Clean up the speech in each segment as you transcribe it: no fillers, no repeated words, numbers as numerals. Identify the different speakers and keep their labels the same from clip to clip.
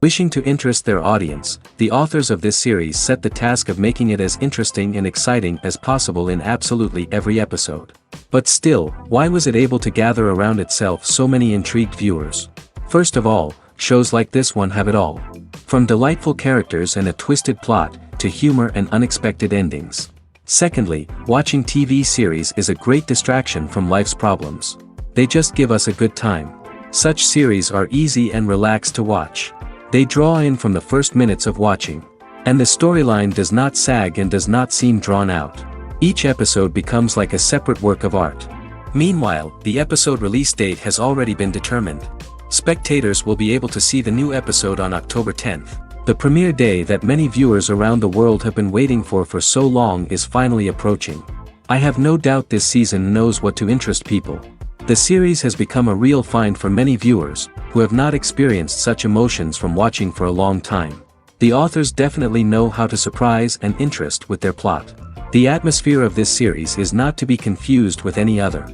Speaker 1: Wishing to interest their audience, the authors of this series set the task of making it as interesting and exciting as possible in absolutely every episode. But still, why was it able to gather around itself so many intrigued viewers? First of all, shows like this one have it all. From delightful characters and a twisted plot, to humor and unexpected endings. Secondly, watching TV series is a great distraction from life's problems. They just give us a good time. Such series are easy and relaxed to watch. They draw in from the first minutes of watching. And the storyline does not sag and does not seem drawn out. Each episode becomes like a separate work of art. Meanwhile, the episode release date has already been determined. Spectators will be able to see the new episode on October 10th. The premiere day that many viewers around the world have been waiting for so long is finally approaching. I have no doubt this season knows what to interest people. The series has become a real find for many viewers, who have not experienced such emotions from watching for a long time. The authors definitely know how to surprise and interest with their plot. The atmosphere of this series is not to be confused with any other.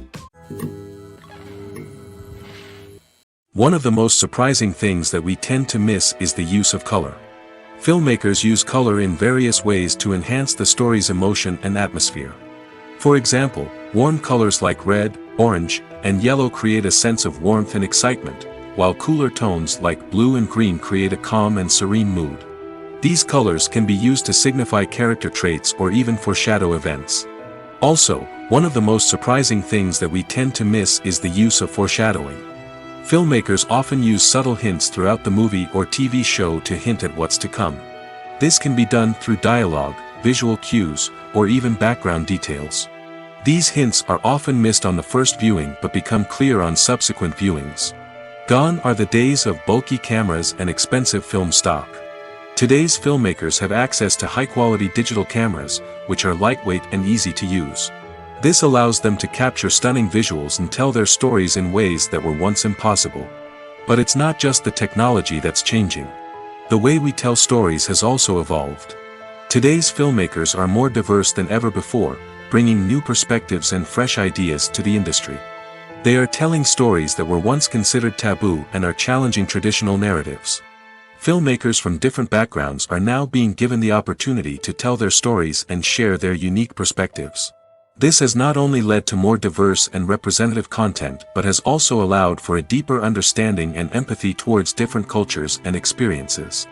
Speaker 1: One of the most surprising things that we tend to miss is the use of color. Filmmakers use color in various ways to enhance the story's emotion and atmosphere. For example, warm colors like red, orange, and yellow create a sense of warmth and excitement, while cooler tones like blue and green create a calm and serene mood. These colors can be used to signify character traits or even foreshadow events. Also, one of the most surprising things that we tend to miss is the use of foreshadowing. Filmmakers often use subtle hints throughout the movie or TV show to hint at what's to come. This can be done through dialogue, visual cues, or even background details. These hints are often missed on the first viewing but become clear on subsequent viewings. Gone are the days of bulky cameras and expensive film stock. Today's filmmakers have access to high-quality digital cameras, which are lightweight and easy to use. This allows them to capture stunning visuals and tell their stories in ways that were once impossible. But it's not just the technology that's changing. The way we tell stories has also evolved. Today's filmmakers are more diverse than ever before, bringing new perspectives and fresh ideas to the industry. They are telling stories that were once considered taboo and are challenging traditional narratives. Filmmakers from different backgrounds are now being given the opportunity to tell their stories and share their unique perspectives. This has not only led to more diverse and representative content but has also allowed for a deeper understanding and empathy towards different cultures and experiences.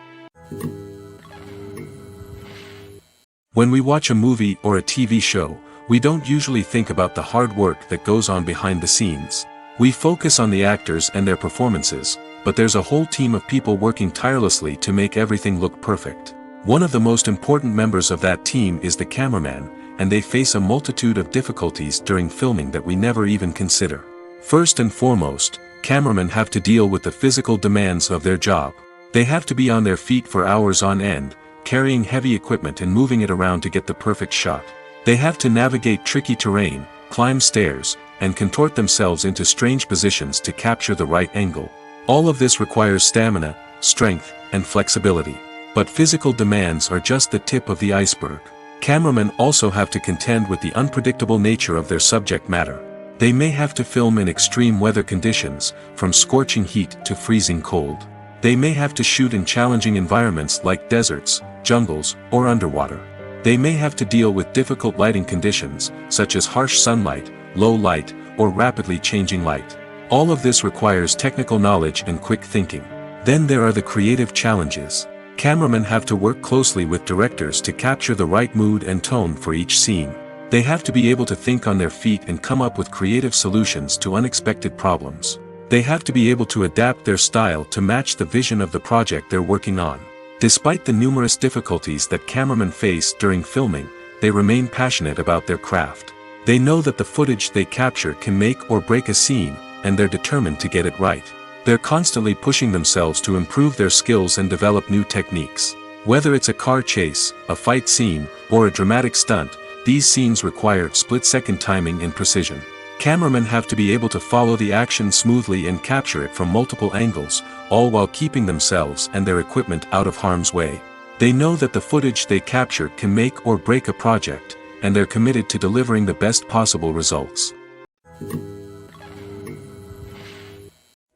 Speaker 1: When we watch a movie or a TV show, we don't usually think about the hard work that goes on behind the scenes. We focus on the actors and their performances, but there's a whole team of people working tirelessly to make everything look perfect. One of the most important members of that team is the cameraman, and they face a multitude of difficulties during filming that we never even consider. First and foremost, cameramen have to deal with the physical demands of their job. They have to be on their feet for hours on end, carrying heavy equipment and moving it around to get the perfect shot. They have to navigate tricky terrain, climb stairs, and contort themselves into strange positions to capture the right angle. All of this requires stamina, strength, and flexibility. But physical demands are just the tip of the iceberg. Cameramen also have to contend with the unpredictable nature of their subject matter. They may have to film in extreme weather conditions, from scorching heat to freezing cold. They may have to shoot in challenging environments like deserts, jungles, or underwater. They may have to deal with difficult lighting conditions, such as harsh sunlight, low light, or rapidly changing light. All of this requires technical knowledge and quick thinking. Then there are the creative challenges. Cameramen have to work closely with directors to capture the right mood and tone for each scene. They have to be able to think on their feet and come up with creative solutions to unexpected problems. They have to be able to adapt their style to match the vision of the project they're working on. Despite the numerous difficulties that cameramen face during filming, they remain passionate about their craft. They know that the footage they capture can make or break a scene, and they're determined to get it right. They're constantly pushing themselves to improve their skills and develop new techniques. Whether it's a car chase, a fight scene, or a dramatic stunt, these scenes require split-second timing and precision. Cameramen have to be able to follow the action smoothly and capture it from multiple angles, all while keeping themselves and their equipment out of harm's way. They know that the footage they capture can make or break a project, and they're committed to delivering the best possible results.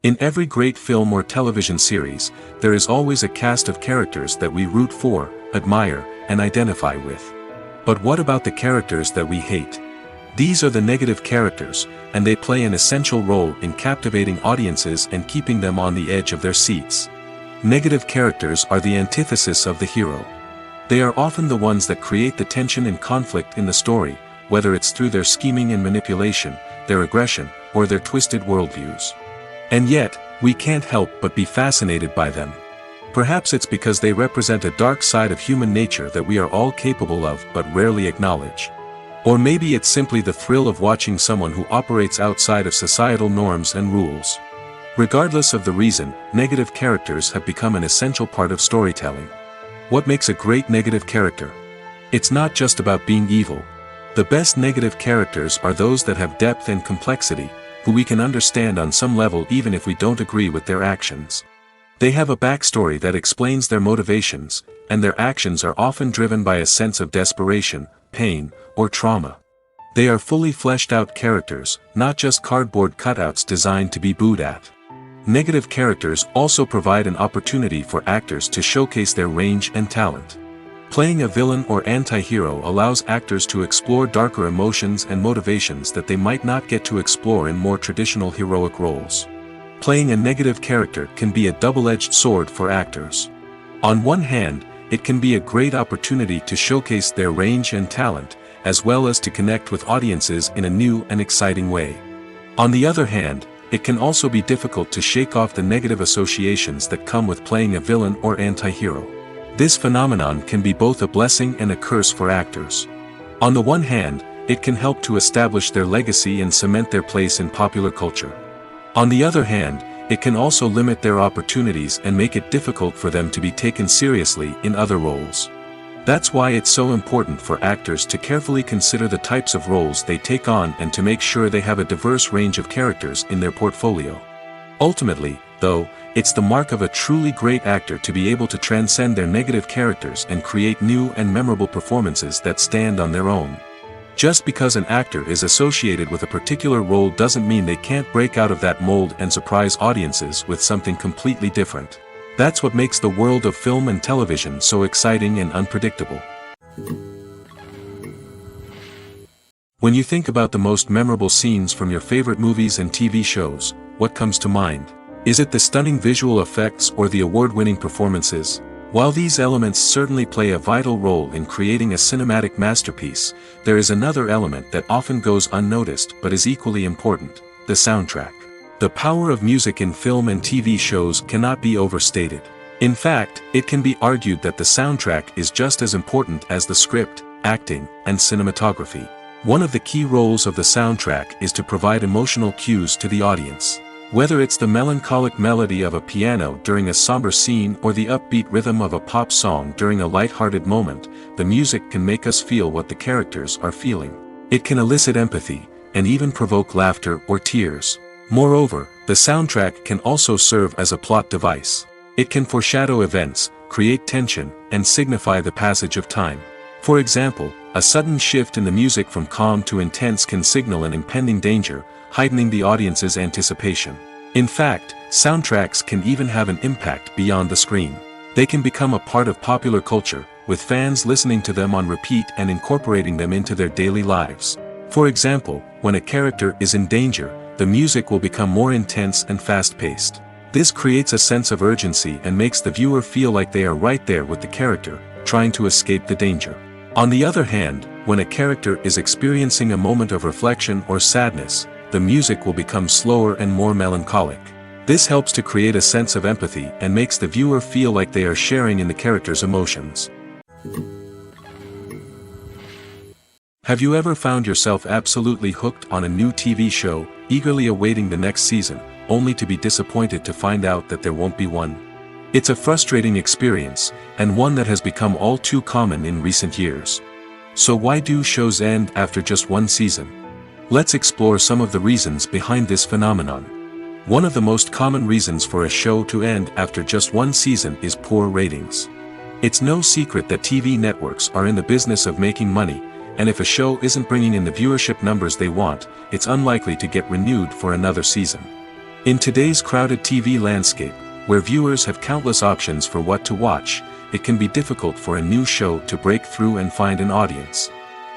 Speaker 1: In every great film or television series, there is always a cast of characters that we root for, admire, and identify with. But what about the characters that we hate? These are the negative characters, and they play an essential role in captivating audiences and keeping them on the edge of their seats. Negative characters are the antithesis of the hero. They are often the ones that create the tension and conflict in the story, whether it's through their scheming and manipulation, their aggression, or their twisted worldviews. And yet, we can't help but be fascinated by them. Perhaps it's because they represent a dark side of human nature that we are all capable of but rarely acknowledge. Or maybe it's simply the thrill of watching someone who operates outside of societal norms and rules. Regardless of the reason, negative characters have become an essential part of storytelling. What makes a great negative character? It's not just about being evil. The best negative characters are those that have depth and complexity, who we can understand on some level even if we don't agree with their actions. They have a backstory that explains their motivations, and their actions are often driven by a sense of desperation, pain, or trauma. They are fully fleshed out characters, not just cardboard cutouts designed to be booed at. Negative characters also provide an opportunity for actors to showcase their range and talent. Playing a villain or anti-hero allows actors to explore darker emotions and motivations that they might not get to explore in more traditional heroic roles. Playing a negative character can be a double-edged sword for actors. On one hand, it can be a great opportunity to showcase their range and talent, as well as to connect with audiences in a new and exciting way. On the other hand, it can also be difficult to shake off the negative associations that come with playing a villain or anti-hero. This phenomenon can be both a blessing and a curse for actors. On the one hand, it can help to establish their legacy and cement their place in popular culture. On the other hand, it can also limit their opportunities and make it difficult for them to be taken seriously in other roles. That's why it's so important for actors to carefully consider the types of roles they take on and to make sure they have a diverse range of characters in their portfolio. Ultimately, though, it's the mark of a truly great actor to be able to transcend their negative characters and create new and memorable performances that stand on their own. Just because an actor is associated with a particular role doesn't mean they can't break out of that mold and surprise audiences with something completely different. That's what makes the world of film and television so exciting and unpredictable. When you think about the most memorable scenes from your favorite movies and TV shows, what comes to mind? Is it the stunning visual effects or the award-winning performances? While these elements certainly play a vital role in creating a cinematic masterpiece, there is another element that often goes unnoticed but is equally important: the soundtrack. The power of music in film and TV shows cannot be overstated. In fact, it can be argued that the soundtrack is just as important as the script, acting, and cinematography. One of the key roles of the soundtrack is to provide emotional cues to the audience. Whether it's the melancholic melody of a piano during a somber scene or the upbeat rhythm of a pop song during a light-hearted moment, the music can make us feel what the characters are feeling. It can elicit empathy, and even provoke laughter or tears. Moreover, the soundtrack can also serve as a plot device. It can foreshadow events, create tension, and signify the passage of time. For example, a sudden shift in the music from calm to intense can signal an impending danger, heightening the audience's anticipation. In fact, soundtracks can even have an impact beyond the screen. They can become a part of popular culture, with fans listening to them on repeat and incorporating them into their daily lives. For example, when a character is in danger, the music will become more intense and fast-paced. This creates a sense of urgency and makes the viewer feel like they are right there with the character, trying to escape the danger. On the other hand, when a character is experiencing a moment of reflection or sadness, the music will become slower and more melancholic. This helps to create a sense of empathy and makes the viewer feel like they are sharing in the character's emotions. Have you ever found yourself absolutely hooked on a new TV show, eagerly awaiting the next season, only to be disappointed to find out that there won't be one? It's a frustrating experience, and one that has become all too common in recent years. So why do shows end after just one season? Let's explore some of the reasons behind this phenomenon. One of the most common reasons for a show to end after just one season is poor ratings. It's no secret that TV networks are in the business of making money, and if a show isn't bringing in the viewership numbers they want, it's unlikely to get renewed for another season. In today's crowded TV landscape, where viewers have countless options for what to watch, it can be difficult for a new show to break through and find an audience.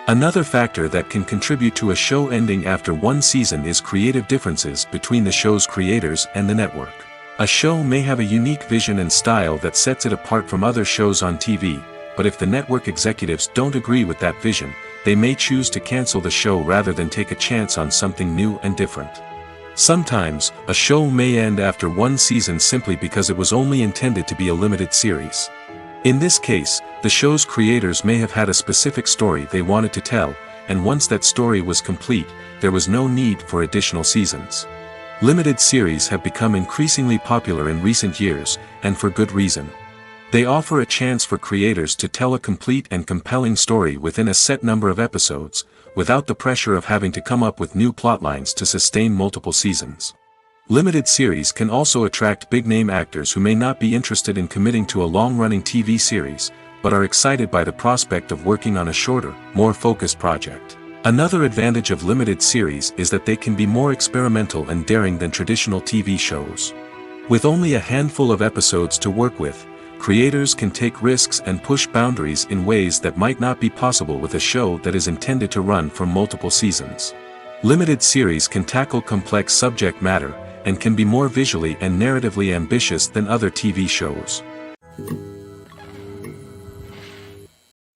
Speaker 1: Another factor that can contribute to a show ending after one season is creative differences between the show's creators and the network. A show may have a unique vision and style that sets it apart from other shows on TV, but if the network executives don't agree with that vision, they may choose to cancel the show rather than take a chance on something new and different. Sometimes, a show may end after one season simply because it was only intended to be a limited series. In this case, the show's creators may have had a specific story they wanted to tell, and once that story was complete, there was no need for additional seasons. Limited series have become increasingly popular in recent years, and for good reason. They offer a chance for creators to tell a complete and compelling story within a set number of episodes, without the pressure of having to come up with new plotlines to sustain multiple seasons. Limited series can also attract big-name actors who may not be interested in committing to a long-running TV series, but are excited by the prospect of working on a shorter, more focused project. Another advantage of limited series is that they can be more experimental and daring than traditional TV shows. With only a handful of episodes to work with, creators can take risks and push boundaries in ways that might not be possible with a show that is intended to run for multiple seasons. Limited series can tackle complex subject matter, and can be more visually and narratively ambitious than other TV shows.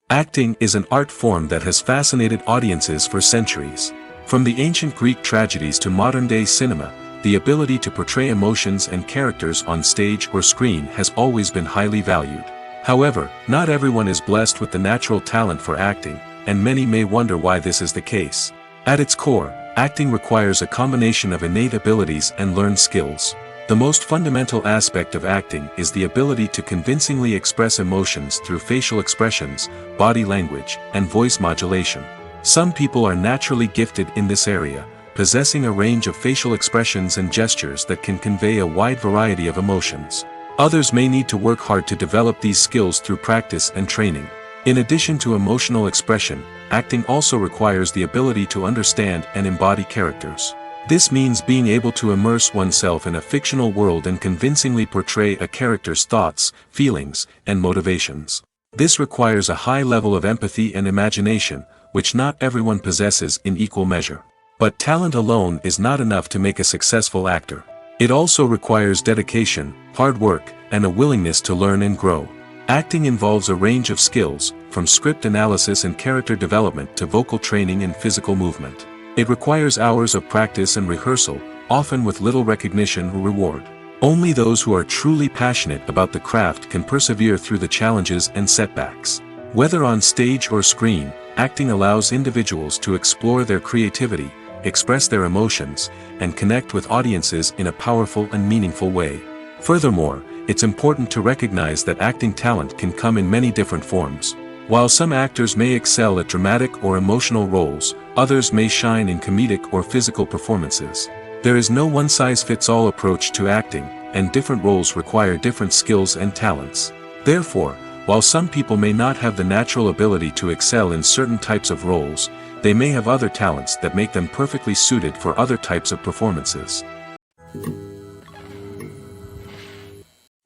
Speaker 1: Acting is an art form that has fascinated audiences for centuries. From the ancient Greek tragedies to modern-day cinema, the ability to portray emotions and characters on stage or screen has always been highly valued. However, not everyone is blessed with the natural talent for acting, and many may wonder why this is the case. At its core, acting requires a combination of innate abilities and learned skills. The most fundamental aspect of acting is the ability to convincingly express emotions through facial expressions, body language, and voice modulation. Some people are naturally gifted in this area, possessing a range of facial expressions and gestures that can convey a wide variety of emotions. Others may need to work hard to develop these skills through practice and training. In addition to emotional expression, acting also requires the ability to understand and embody characters. This means being able to immerse oneself in a fictional world and convincingly portray a character's thoughts, feelings, and motivations. This requires a high level of empathy and imagination, which not everyone possesses in equal measure. But talent alone is not enough to make a successful actor. It also requires dedication, hard work, and a willingness to learn and grow. Acting involves a range of skills, from script analysis and character development to vocal training and physical movement. It requires hours of practice and rehearsal, often with little recognition or reward. Only those who are truly passionate about the craft can persevere through the challenges and setbacks. Whether on stage or screen, acting allows individuals to explore their creativity, express their emotions, and connect with audiences in a powerful and meaningful way. Furthermore, it's important to recognize that acting talent can come in many different forms. While some actors may excel at dramatic or emotional roles, others may shine in comedic or physical performances. There is no one-size-fits-all approach to acting, and different roles require different skills and talents. Therefore, while some people may not have the natural ability to excel in certain types of roles, they may have other talents that make them perfectly suited for other types of performances.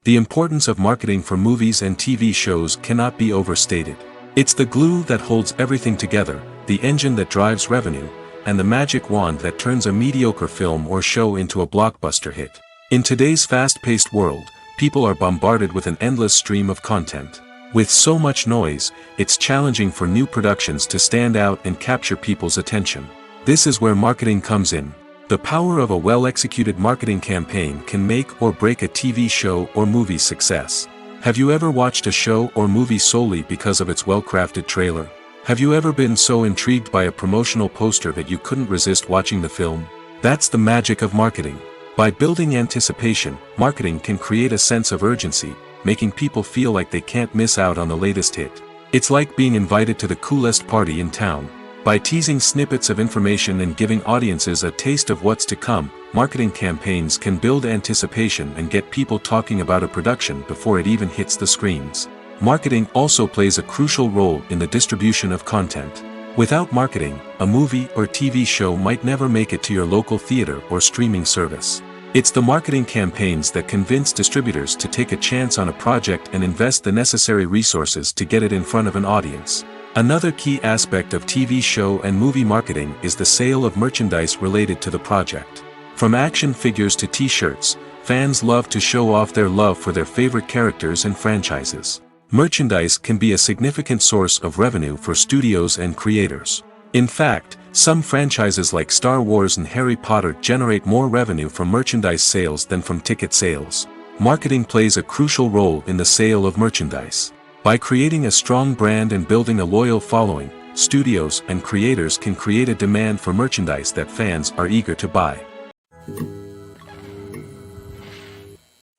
Speaker 1: The importance of marketing for movies and TV shows cannot be overstated. It's the glue that holds everything together, the engine that drives revenue, and the magic wand that turns a mediocre film or show into a blockbuster hit. In today's fast-paced world, people are bombarded with an endless stream of content. With so much noise, it's challenging for new productions to stand out and capture people's attention. This is where marketing comes in. The power of a well-executed marketing campaign can make or break a TV show or movie's success. Have you ever watched a show or movie solely because of its well-crafted trailer? Have you ever been so intrigued by a promotional poster that you couldn't resist watching the film? That's the magic of marketing. By building anticipation, marketing can create a sense of urgency, making people feel like they can't miss out on the latest hit. It's like being invited to the coolest party in town. By teasing snippets of information and giving audiences a taste of what's to come, marketing campaigns can build anticipation and get people talking about a production before it even hits the screens. Marketing also plays a crucial role in the distribution of content. Without marketing, a movie or TV show might never make it to your local theater or streaming service. It's the marketing campaigns that convince distributors to take a chance on a project and invest the necessary resources to get it in front of an audience. Another key aspect of TV show and movie marketing is the sale of merchandise related to the project. From action figures to t-shirts, fans love to show off their love for their favorite characters and franchises. Merchandise can be a significant source of revenue for studios and creators. In fact, some franchises like Star Wars and Harry Potter generate more revenue from merchandise sales than from ticket sales. Marketing plays a crucial role in the sale of merchandise. By creating a strong brand and building a loyal following, studios and creators can create a demand for merchandise that fans are eager to buy.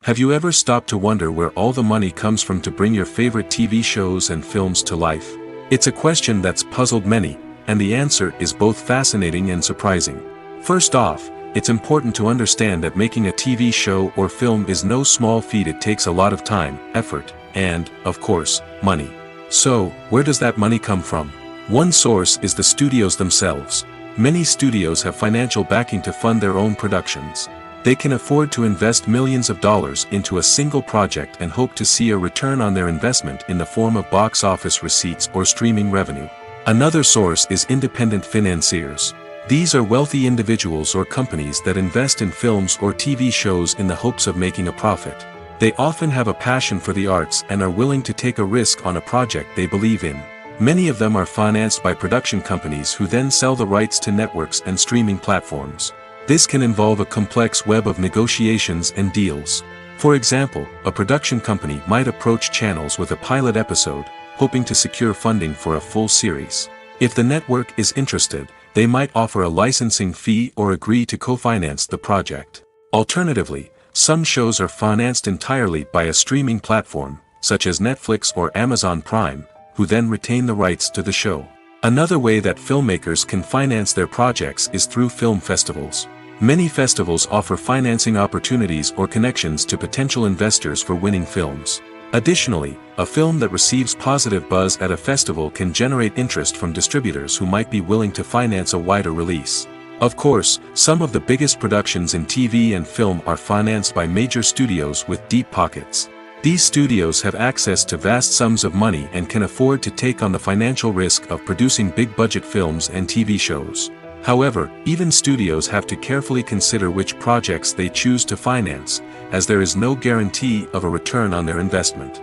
Speaker 1: Have you ever stopped to wonder where all the money comes from to bring your favorite TV shows and films to life? It's a question that's puzzled many, and the answer is both fascinating and surprising. First off, it's important to understand that making a TV show or film is no small feat. It takes a lot of time, effort, and, of course, money. So, where does that money come from? One source is the studios themselves. Many studios have financial backing to fund their own productions. They can afford to invest millions of dollars into a single project and hope to see a return on their investment in the form of box office receipts or streaming revenue. Another source is independent financiers. These are wealthy individuals or companies that invest in films or TV shows in the hopes of making a profit. They often have a passion for the arts and are willing to take a risk on a project they believe in. Many of them are financed by production companies who then sell the rights to networks and streaming platforms. This can involve a complex web of negotiations and deals. For example, a production company might approach channels with a pilot episode, hoping to secure funding for a full series. If the network is interested, they might offer a licensing fee or agree to co-finance the project. Alternatively, some shows are financed entirely by a streaming platform, such as Netflix or Amazon Prime, who then retain the rights to the show. Another way that filmmakers can finance their projects is through film festivals. Many festivals offer financing opportunities or connections to potential investors for winning films. Additionally, a film that receives positive buzz at a festival can generate interest from distributors who might be willing to finance a wider release. Of course, some of the biggest productions in TV and film are financed by major studios with deep pockets. These studios have access to vast sums of money and can afford to take on the financial risk of producing big-budget films and TV shows. However, even studios have to carefully consider which projects they choose to finance, as there is no guarantee of a return on their investment.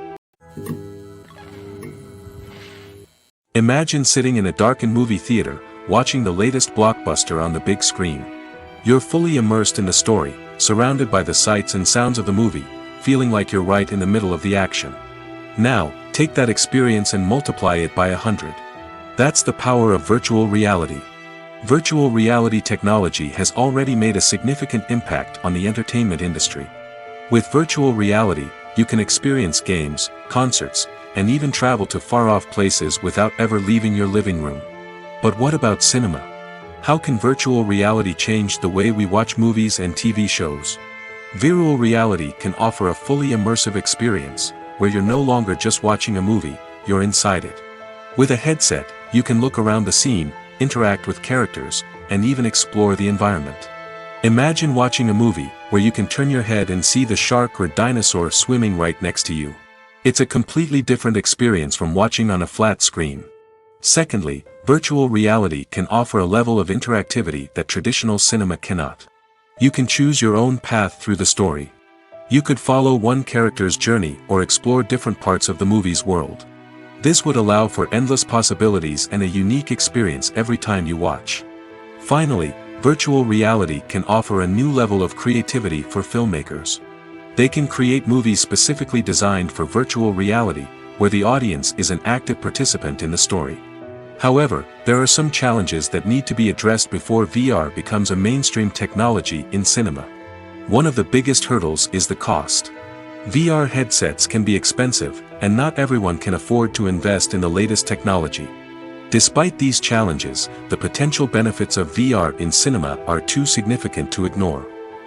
Speaker 1: Imagine sitting in a darkened movie theater, watching the latest blockbuster on the big screen. You're fully immersed in the story, surrounded by the sights and sounds of the movie, feeling like you're right in the middle of the action. Now, take that experience and multiply it by 100. That's the power of virtual reality. Virtual reality technology has already made a significant impact on the entertainment industry. With virtual reality, you can experience games, concerts, and even travel to far-off places without ever leaving your living room. But what about cinema? How can virtual reality change the way we watch movies and TV shows? Virtual reality can offer a fully immersive experience, where you're no longer just watching a movie, you're inside it. With a headset, you can look around the scene, interact with characters, and even explore the environment. Imagine watching a movie where you can turn your head and see the shark or dinosaur swimming right next to you. It's a completely different experience from watching on a flat screen. Secondly, virtual reality can offer a level of interactivity that traditional cinema cannot. You can choose your own path through the story. You could follow one character's journey or explore different parts of the movie's world. This would allow for endless possibilities and a unique experience every time you watch. Finally, virtual reality can offer a new level of creativity for filmmakers. They can create movies specifically designed for virtual reality, where the audience is an active participant in the story. However, there are some challenges that need to be addressed before VR becomes a mainstream technology in cinema. One of the biggest hurdles is the cost. VR headsets can be expensive, and not everyone can afford to invest in the latest technology. Despite these challenges, the potential benefits of VR in cinema are too significant to ignore.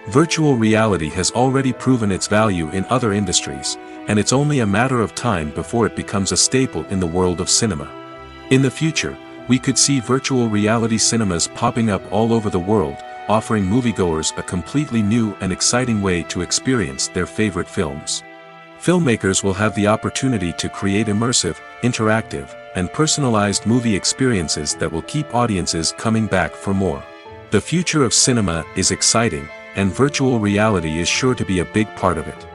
Speaker 1: Virtual reality has already proven its value in other industries, and it's only a matter of time before it becomes a staple in the world of cinema. In the future, we could see virtual reality cinemas popping up all over the world, offering moviegoers a completely new and exciting way to experience their favorite films. Filmmakers will have the opportunity to create immersive, interactive, and personalized movie experiences that will keep audiences coming back for more. The future of cinema is exciting, and virtual reality is sure to be a big part of it.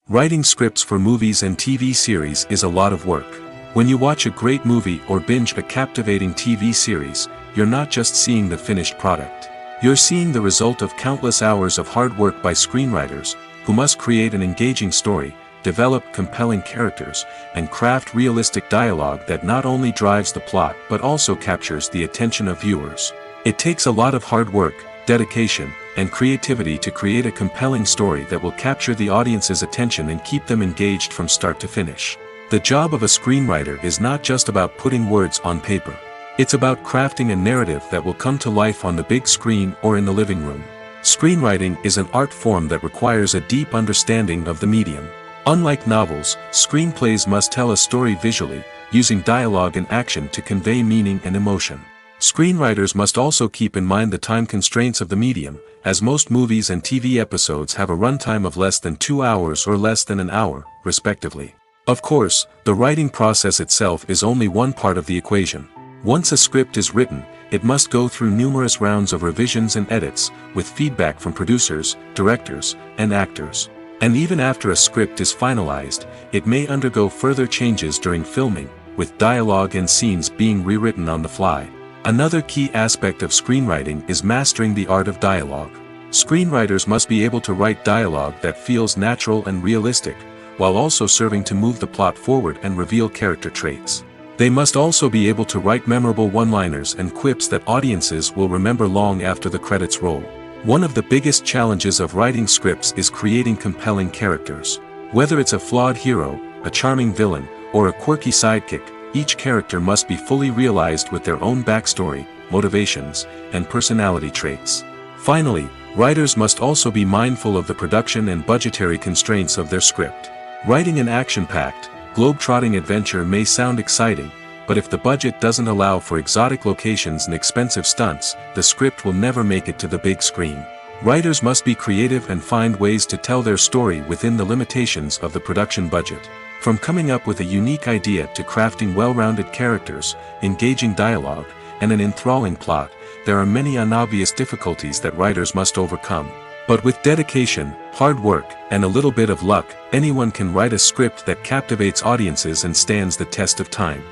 Speaker 1: Writing scripts for movies and TV series is a lot of work. When you watch a great movie or binge a captivating TV series, you're not just seeing the finished product. You're seeing the result of countless hours of hard work by screenwriters, who must create an engaging story, develop compelling characters, and craft realistic dialogue that not only drives the plot but also captures the attention of viewers. It takes a lot of hard work, dedication, and creativity to create a compelling story that will capture the audience's attention and keep them engaged from start to finish. The job of a screenwriter is not just about putting words on paper. It's about crafting a narrative that will come to life on the big screen or in the living room. Screenwriting is an art form that requires a deep understanding of the medium. Unlike novels, screenplays must tell a story visually, using dialogue and action to convey meaning and emotion. Screenwriters must also keep in mind the time constraints of the medium, as most movies and TV episodes have a runtime of less than 2 hours or less than an hour, respectively. Of course, the writing process itself is only one part of the equation. Once a script is written, it must go through numerous rounds of revisions and edits, with feedback from producers, directors, and actors. And even after a script is finalized, it may undergo further changes during filming, with dialogue and scenes being rewritten on the fly. Another key aspect of screenwriting is mastering the art of dialogue. Screenwriters must be able to write dialogue that feels natural and realistic, while also serving to move the plot forward and reveal character traits. They must also be able to write memorable one-liners and quips that audiences will remember long after the credits roll. One of the biggest challenges of writing scripts is creating compelling characters. Whether it's a flawed hero, a charming villain, or a quirky sidekick, each character must be fully realized with their own backstory, motivations, and personality traits. Finally, writers must also be mindful of the production and budgetary constraints of their script. Writing an action-packed, globe-trotting adventure may sound exciting, but if the budget doesn't allow for exotic locations and expensive stunts, the script will never make it to the big screen. Writers must be creative and find ways to tell their story within the limitations of the production budget. From coming up with a unique idea to crafting well-rounded characters, engaging dialogue, and an enthralling plot, there are many unobvious difficulties that writers must overcome. But with dedication, hard work, and a little bit of luck, anyone can write a script that captivates audiences and stands the test of time.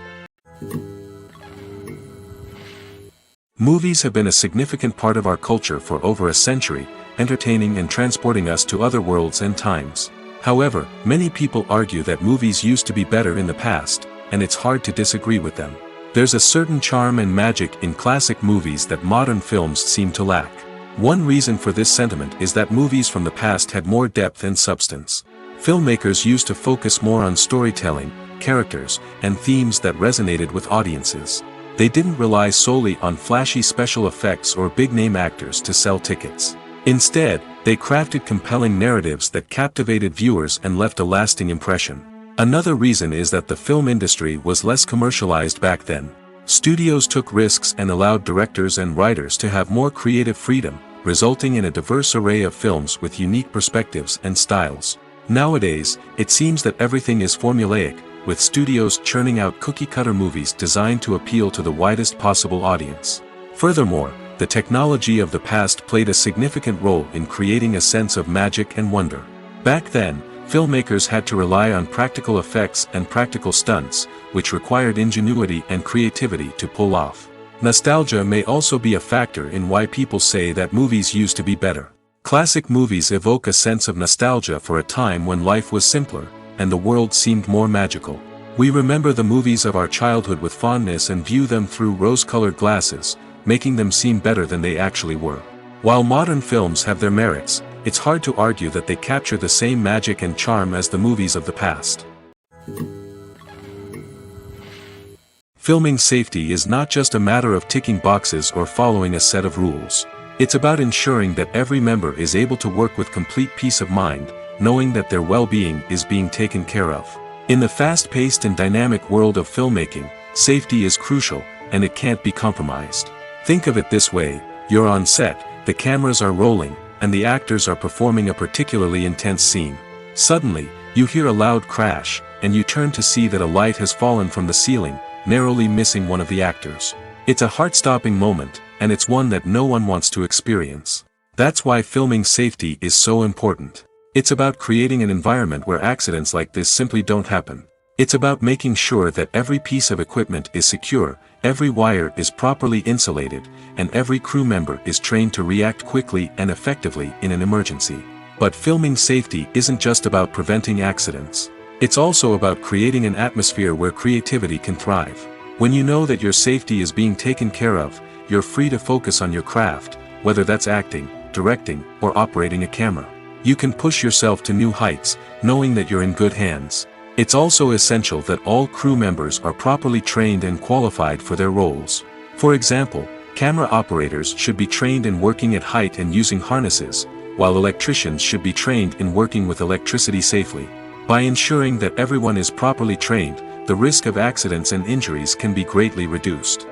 Speaker 1: Movies have been a significant part of our culture for over a century, entertaining and transporting us to other worlds and times. However, many people argue that movies used to be better in the past, and it's hard to disagree with them. There's a certain charm and magic in classic movies that modern films seem to lack. One reason for this sentiment is that movies from the past had more depth and substance. Filmmakers used to focus more on storytelling, characters, and themes that resonated with audiences. They didn't rely solely on flashy special effects or big-name actors to sell tickets. Instead, they crafted compelling narratives that captivated viewers and left a lasting impression. Another reason is that the film industry was less commercialized back then. Studios took risks and allowed directors and writers to have more creative freedom, resulting in a diverse array of films with unique perspectives and styles. Nowadays, it seems that everything is formulaic, with studios churning out cookie-cutter movies designed to appeal to the widest possible audience. Furthermore, the technology of the past played a significant role in creating a sense of magic and wonder. Back then, filmmakers had to rely on practical effects and practical stunts, which required ingenuity and creativity to pull off. Nostalgia may also be a factor in why people say that movies used to be better. Classic movies evoke a sense of nostalgia for a time when life was simpler, and the world seemed more magical. We remember the movies of our childhood with fondness and view them through rose-colored glasses, making them seem better than they actually were. While modern films have their merits, it's hard to argue that they capture the same magic and charm as the movies of the past. Filming safety is not just a matter of ticking boxes or following a set of rules. It's about ensuring that every member is able to work with complete peace of mind, knowing that their well-being is being taken care of. In the fast-paced and dynamic world of filmmaking, safety is crucial, and it can't be compromised. Think of it this way: you're on set, the cameras are rolling, and the actors are performing a particularly intense scene. Suddenly, you hear a loud crash, and you turn to see that a light has fallen from the ceiling, narrowly missing one of the actors. It's a heart-stopping moment, and it's one that no one wants to experience. That's why filming safety is so important. It's about creating an environment where accidents like this simply don't happen. It's about making sure that every piece of equipment is secure, every wire is properly insulated, and every crew member is trained to react quickly and effectively in an emergency. But filming safety isn't just about preventing accidents. It's also about creating an atmosphere where creativity can thrive. When you know that your safety is being taken care of, you're free to focus on your craft, whether that's acting, directing, or operating a camera. You can push yourself to new heights, knowing that you're in good hands. It's also essential that all crew members are properly trained and qualified for their roles. For example, camera operators should be trained in working at height and using harnesses, while electricians should be trained in working with electricity safely. By ensuring that everyone is properly trained, the risk of accidents and injuries can be greatly reduced.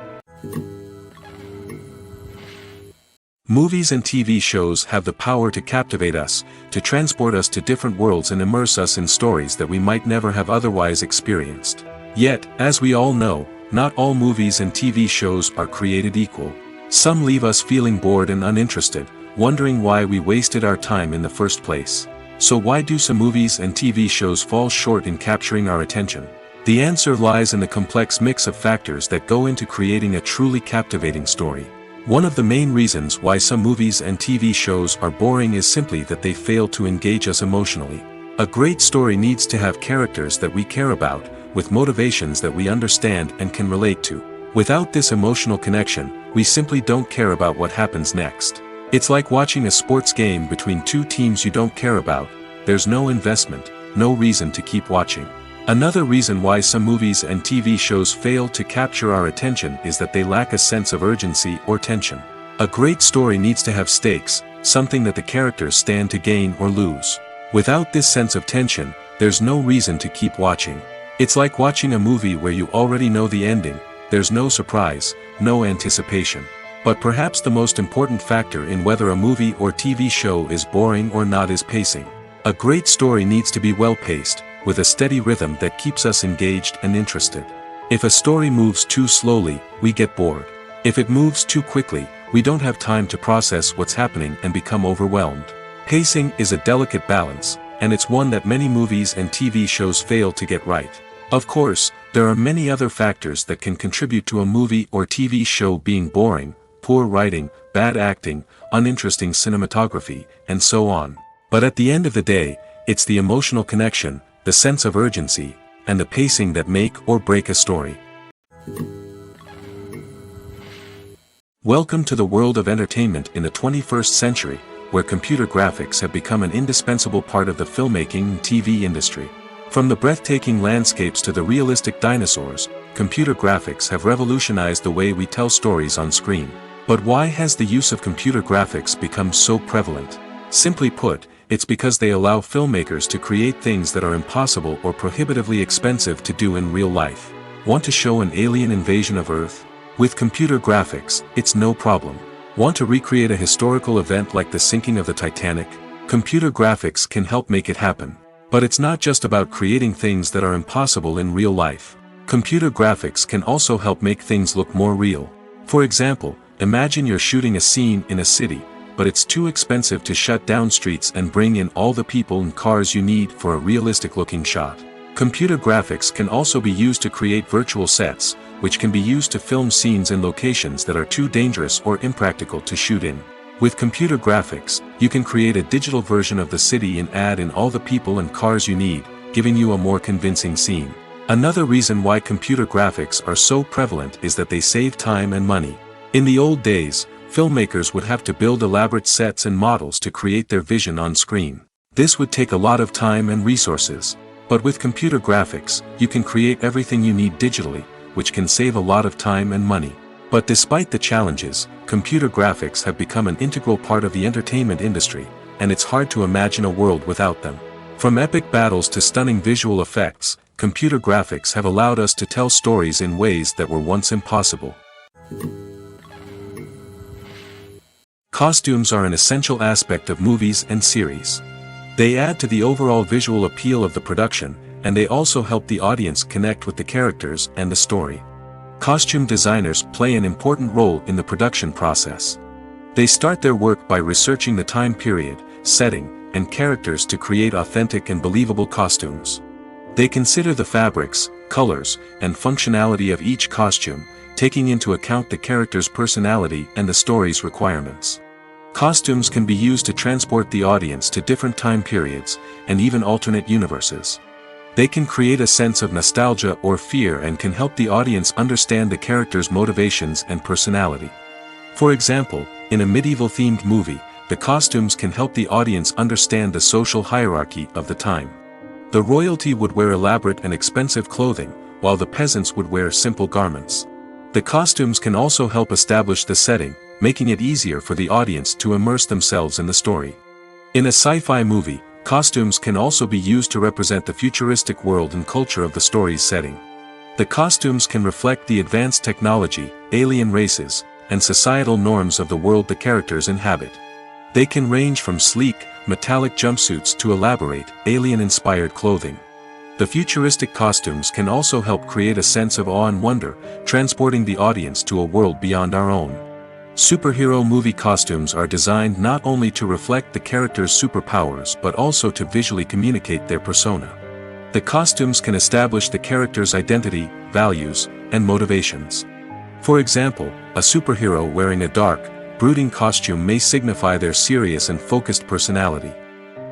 Speaker 1: Movies and TV shows have the power to captivate us, to transport us to different worlds and immerse us in stories that we might never have otherwise experienced. Yet, as we all know, not all movies and TV shows are created equal. Some leave us feeling bored and uninterested, wondering why we wasted our time in the first place. So why do some movies and TV shows fall short in capturing our attention? The answer lies in the complex mix of factors that go into creating a truly captivating story. One of the main reasons why some movies and TV shows are boring is simply that they fail to engage us emotionally. A great story needs to have characters that we care about, with motivations that we understand and can relate to. Without this emotional connection, we simply don't care about what happens next. It's like watching a sports game between two teams you don't care about. There's no investment, no reason to keep watching. Another reason why some movies and TV shows fail to capture our attention is that they lack a sense of urgency or tension. A great story needs to have stakes, something that the characters stand to gain or lose. Without this sense of tension, there's no reason to keep watching. It's like watching a movie where you already know the ending. There's no surprise, no anticipation. But perhaps the most important factor in whether a movie or TV show is boring or not is pacing. A great story needs to be well-paced, with a steady rhythm that keeps us engaged and interested. If a story moves too slowly, we get bored. If it moves too quickly, we don't have time to process what's happening and become overwhelmed. Pacing is a delicate balance, and it's one that many movies and TV shows fail to get right. Of course, there are many other factors that can contribute to a movie or TV show being boring: poor writing, bad acting, uninteresting cinematography, and so on. But at the end of the day, it's the emotional connection, the sense of urgency, and the pacing that make or break a story. Welcome to the world of entertainment in the 21st century, where computer graphics have become an indispensable part of the filmmaking and TV industry. From the breathtaking landscapes to the realistic dinosaurs, computer graphics have revolutionized the way we tell stories on screen. But why has the use of computer graphics become so prevalent? Simply put, it's because they allow filmmakers to create things that are impossible or prohibitively expensive to do in real life. Want to show an alien invasion of Earth? With computer graphics, it's no problem. Want to recreate a historical event like the sinking of the Titanic? Computer graphics can help make it happen. But it's not just about creating things that are impossible in real life. Computer graphics can also help make things look more real. For example, imagine you're shooting a scene in a city, but it's too expensive to shut down streets and bring in all the people and cars you need for a realistic-looking shot. Computer graphics can also be used to create virtual sets, which can be used to film scenes in locations that are too dangerous or impractical to shoot in. With computer graphics, you can create a digital version of the city and add in all the people and cars you need, giving you a more convincing scene. Another reason why computer graphics are so prevalent is that they save time and money. In the old days, filmmakers would have to build elaborate sets and models to create their vision on screen. This would take a lot of time and resources. But with computer graphics, you can create everything you need digitally, which can save a lot of time and money. But despite the challenges, computer graphics have become an integral part of the entertainment industry, and it's hard to imagine a world without them. From epic battles to stunning visual effects, computer graphics have allowed us to tell stories in ways that were once impossible. Costumes are an essential aspect of movies and series. They add to the overall visual appeal of the production, and they also help the audience connect with the characters and the story. Costume designers play an important role in the production process. They start their work by researching the time period, setting, and characters to create authentic and believable costumes. They consider the fabrics, colors, and functionality of each costume, taking into account the character's personality and the story's requirements. Costumes can be used to transport the audience to different time periods, and even alternate universes. They can create a sense of nostalgia or fear and can help the audience understand the character's motivations and personality. For example, in a medieval-themed movie, the costumes can help the audience understand the social hierarchy of the time. The royalty would wear elaborate and expensive clothing, while the peasants would wear simple garments. The costumes can also help establish the setting, making it easier for the audience to immerse themselves in the story. In a sci-fi movie, costumes can also be used to represent the futuristic world and culture of the story's setting. The costumes can reflect the advanced technology, alien races, and societal norms of the world the characters inhabit. They can range from sleek, metallic jumpsuits to elaborate, alien-inspired clothing. The futuristic costumes can also help create a sense of awe and wonder, transporting the audience to a world beyond our own. Superhero movie costumes are designed not only to reflect the character's superpowers but also to visually communicate their persona. The costumes can establish the character's identity, values, and motivations. For example, a superhero wearing a dark, brooding costume may signify their serious and focused personality.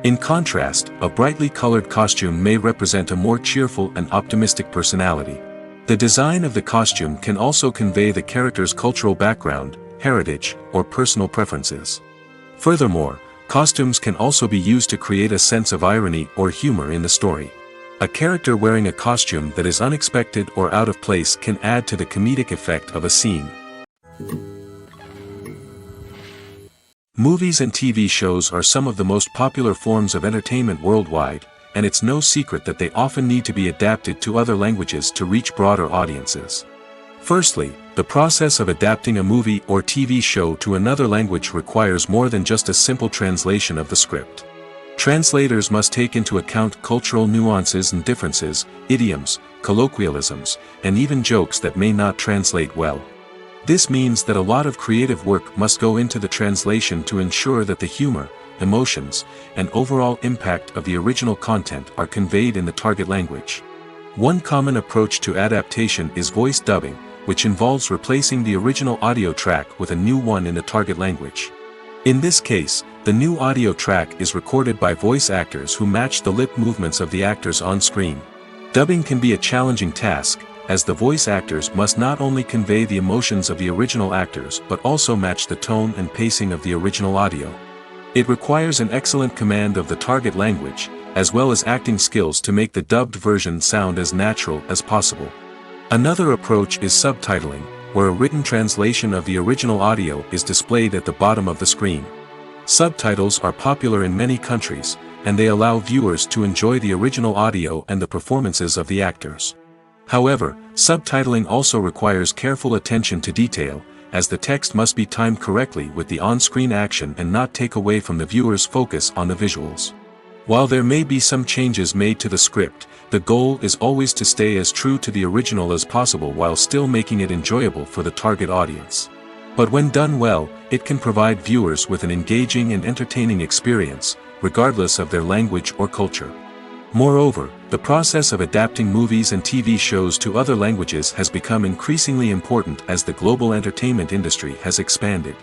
Speaker 1: In contrast, a brightly colored costume may represent a more cheerful and optimistic personality. The design of the costume can also convey the character's cultural background, heritage, or personal preferences. Furthermore, costumes can also be used to create a sense of irony or humor in the story. A character wearing a costume that is unexpected or out of place can add to the comedic effect of a scene. Movies and TV shows are some of the most popular forms of entertainment worldwide, and it's no secret that they often need to be adapted to other languages to reach broader audiences. Firstly, the process of adapting a movie or TV show to another language requires more than just a simple translation of the script. Translators must take into account cultural nuances and differences, idioms, colloquialisms, and even jokes that may not translate well. This means that a lot of creative work must go into the translation to ensure that the humor, emotions, and overall impact of the original content are conveyed in the target language. One common approach to adaptation is voice dubbing, which involves replacing the original audio track with a new one in the target language. In this case, the new audio track is recorded by voice actors who match the lip movements of the actors on screen. Dubbing can be a challenging task, as the voice actors must not only convey the emotions of the original actors but also match the tone and pacing of the original audio. It requires an excellent command of the target language, as well as acting skills to make the dubbed version sound as natural as possible. Another approach is subtitling, where a written translation of the original audio is displayed at the bottom of the screen. Subtitles are popular in many countries, and they allow viewers to enjoy the original audio and the performances of the actors. However, subtitling also requires careful attention to detail, as the text must be timed correctly with the on-screen action and not take away from the viewer's focus on the visuals. While there may be some changes made to the script, the goal is always to stay as true to the original as possible while still making it enjoyable for the target audience. But when done well, it can provide viewers with an engaging and entertaining experience, regardless of their language or culture. Moreover, the process of adapting movies and TV shows to other languages has become increasingly important as the global entertainment industry has expanded.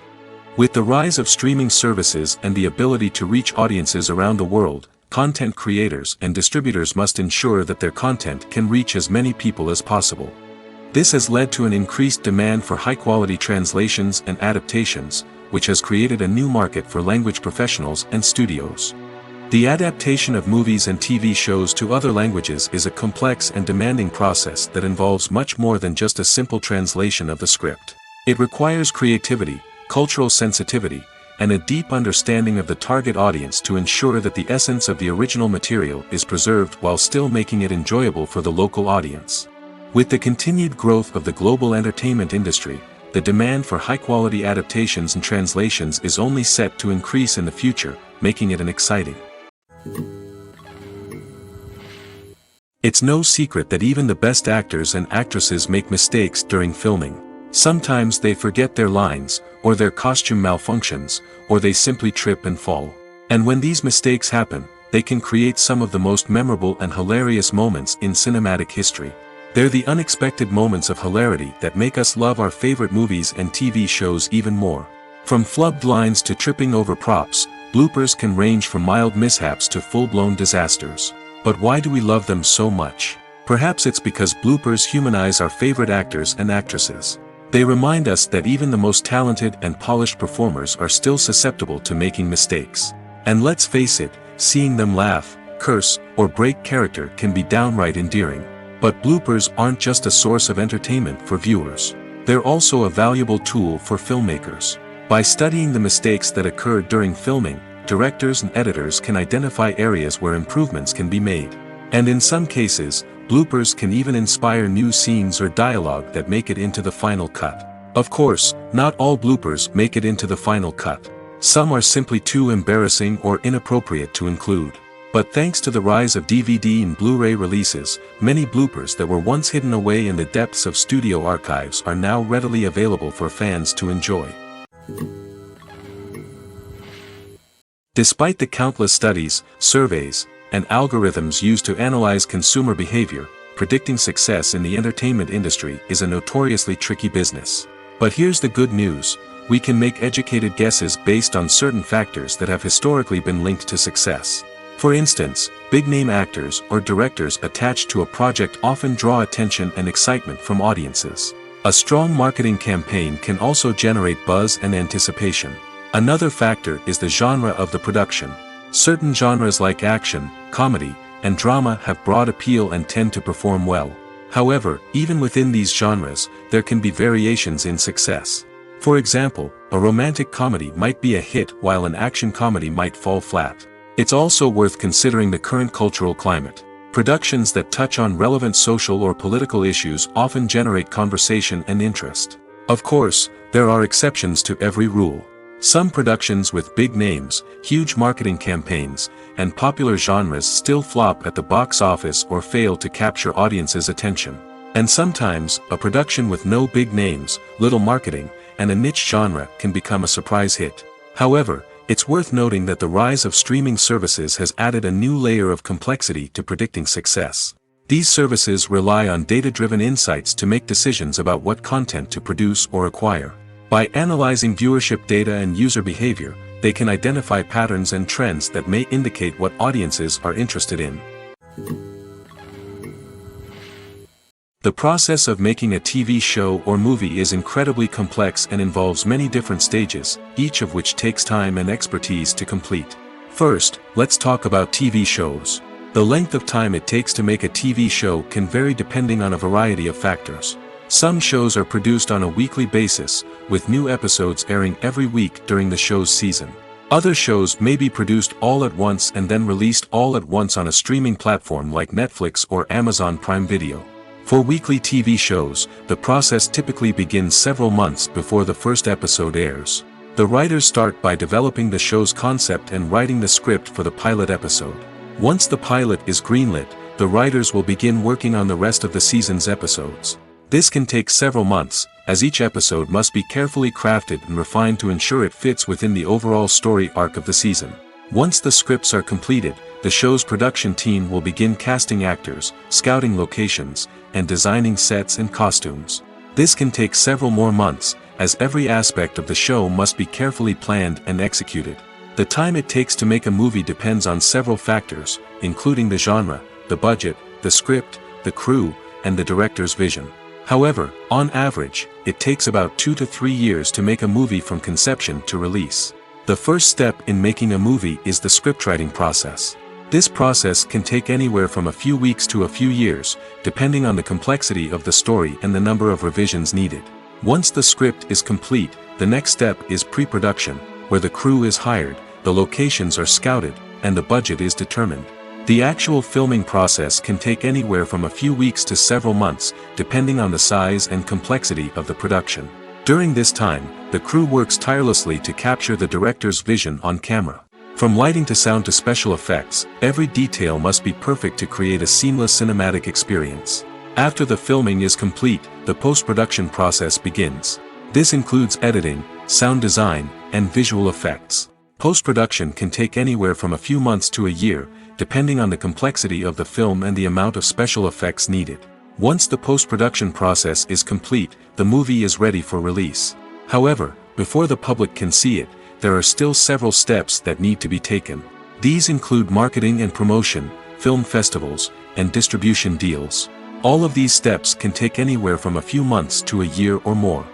Speaker 1: With the rise of streaming services and the ability to reach audiences around the world, content creators and distributors must ensure that their content can reach as many people as possible. This has led to an increased demand for high-quality translations and adaptations, which has created a new market for language professionals and studios. The adaptation of movies and TV shows to other languages is a complex and demanding process that involves much more than just a simple translation of the script. It requires creativity, cultural sensitivity, and a deep understanding of the target audience to ensure that the essence of the original material is preserved while still making it enjoyable for the local audience. With the continued growth of the global entertainment industry, the demand for high-quality adaptations and translations is only set to increase in the future, making it an exciting. It's no secret that even the best actors and actresses make mistakes during filming. Sometimes they forget their lines, or their costume malfunctions, or they simply trip and fall. And when these mistakes happen, they can create some of the most memorable and hilarious moments in cinematic history. They're the unexpected moments of hilarity that make us love our favorite movies and TV shows even more. From flubbed lines to tripping over props, bloopers can range from mild mishaps to full-blown disasters. But why do we love them so much? Perhaps it's because bloopers humanize our favorite actors and actresses. They remind us that even the most talented and polished performers are still susceptible to making mistakes. And let's face it, seeing them laugh, curse, or break character can be downright endearing. But bloopers aren't just a source of entertainment for viewers. They're also a valuable tool for filmmakers. By studying the mistakes that occurred during filming, directors and editors can identify areas where improvements can be made. And in some cases, bloopers can even inspire new scenes or dialogue that make it into the final cut. Of course, not all bloopers make it into the final cut. Some are simply too embarrassing or inappropriate to include. But thanks to the rise of DVD and Blu-ray releases, many bloopers that were once hidden away in the depths of studio archives are now readily available for fans to enjoy. Despite the countless studies, surveys, and algorithms used to analyze consumer behavior, predicting success in the entertainment industry is a notoriously tricky business. But here's the good news: we can make educated guesses based on certain factors that have historically been linked to success. For instance, big-name actors or directors attached to a project often draw attention and excitement from audiences. A strong marketing campaign can also generate buzz and anticipation. Another factor is the genre of the production. Certain genres like action, comedy, and drama have broad appeal and tend to perform well. However, even within these genres, there can be variations in success. For example, a romantic comedy might be a hit while an action comedy might fall flat. It's also worth considering the current cultural climate. Productions that touch on relevant social or political issues often generate conversation and interest. Of course, there are exceptions to every rule. Some productions with big names, huge marketing campaigns, and popular genres still flop at the box office or fail to capture audiences' attention. And sometimes, a production with no big names, little marketing, and a niche genre can become a surprise hit. However, it's worth noting that the rise of streaming services has added a new layer of complexity to predicting success. These services rely on data-driven insights to make decisions about what content to produce or acquire. By analyzing viewership data and user behavior, they can identify patterns and trends that may indicate what audiences are interested in. The process of making a TV show or movie is incredibly complex and involves many different stages, each of which takes time and expertise to complete. First, let's talk about TV shows. The length of time it takes to make a TV show can vary depending on a variety of factors. Some shows are produced on a weekly basis, with new episodes airing every week during the show's season. Other shows may be produced all at once and then released all at once on a streaming platform like Netflix or Amazon Prime Video. For weekly TV shows, the process typically begins several months before the first episode airs. The writers start by developing the show's concept and writing the script for the pilot episode. Once the pilot is greenlit, the writers will begin working on the rest of the season's episodes. This can take several months, as each episode must be carefully crafted and refined to ensure it fits within the overall story arc of the season. Once the scripts are completed, the show's production team will begin casting actors, scouting locations, and designing sets and costumes. This can take several more months, as every aspect of the show must be carefully planned and executed. The time it takes to make a movie depends on several factors, including the genre, the budget, the script, the crew, and the director's vision. However, on average, it takes about 2 to 3 years to make a movie from conception to release. The first step in making a movie is the scriptwriting process. This process can take anywhere from a few weeks to a few years, depending on the complexity of the story and the number of revisions needed. Once the script is complete, the next step is pre-production, where the crew is hired, the locations are scouted, and the budget is determined. The actual filming process can take anywhere from a few weeks to several months, depending on the size and complexity of the production. During this time, the crew works tirelessly to capture the director's vision on camera. From lighting to sound to special effects, every detail must be perfect to create a seamless cinematic experience. After the filming is complete, the post-production process begins. This includes editing, sound design, and visual effects. Post-production can take anywhere from a few months to a year, depending on the complexity of the film and the amount of special effects needed. Once the post-production process is complete, the movie is ready for release. However, before the public can see it, there are still several steps that need to be taken. These include marketing and promotion, film festivals, and distribution deals. All of these steps can take anywhere from a few months to a year or more.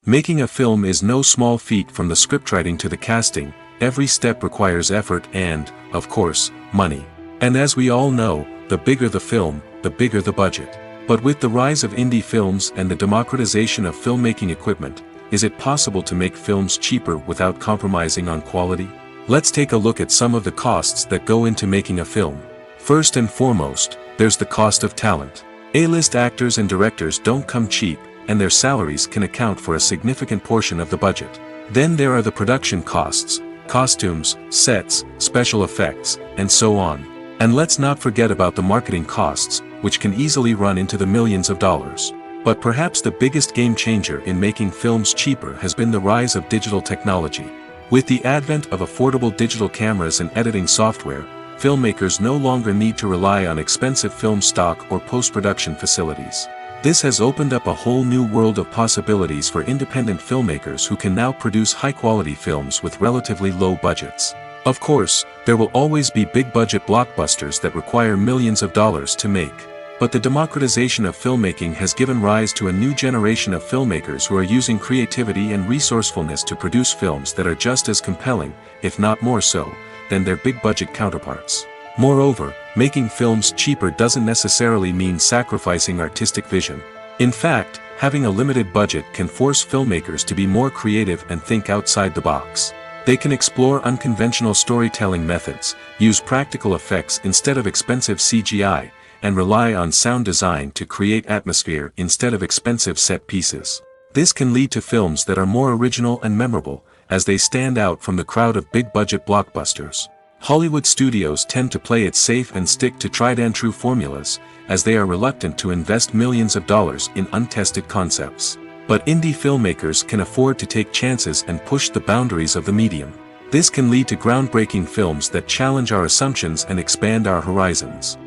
Speaker 1: Making a film is no small feat. From the scriptwriting to the casting, every step requires effort and, of course, money. And as we all know, the bigger the film, the bigger the budget. But with the rise of indie films and the democratization of filmmaking equipment, is it possible to make films cheaper without compromising on quality? Let's take a look at some of the costs that go into making a film. First and foremost, there's the cost of talent. A-list actors and directors don't come cheap, and their salaries can account for a significant portion of the budget. Then there are the production costs, costumes, sets, special effects, and so on. And let's not forget about the marketing costs, which can easily run into the millions of dollars. But perhaps the biggest game changer in making films cheaper has been the rise of digital technology. With the advent of affordable digital cameras and editing software, filmmakers no longer need to rely on expensive film stock or post-production facilities. This has opened up a whole new world of possibilities for independent filmmakers who can now produce high-quality films with relatively low budgets. Of course, there will always be big-budget blockbusters that require millions of dollars to make. But the democratization of filmmaking has given rise to a new generation of filmmakers who are using creativity and resourcefulness to produce films that are just as compelling, if not more so, than their big-budget counterparts. Moreover, making films cheaper doesn't necessarily mean sacrificing artistic vision. In fact, having a limited budget can force filmmakers to be more creative and think outside the box. They can explore unconventional storytelling methods, use practical effects instead of expensive CGI, and rely on sound design to create atmosphere instead of expensive set pieces. This can lead to films that are more original and memorable, as they stand out from the crowd of big-budget blockbusters. Hollywood studios tend to play it safe and stick to tried-and-true formulas, as they are reluctant to invest millions of dollars in untested concepts. But indie filmmakers can afford to take chances and push the boundaries of the medium. This can lead to groundbreaking films that challenge our assumptions and expand our horizons.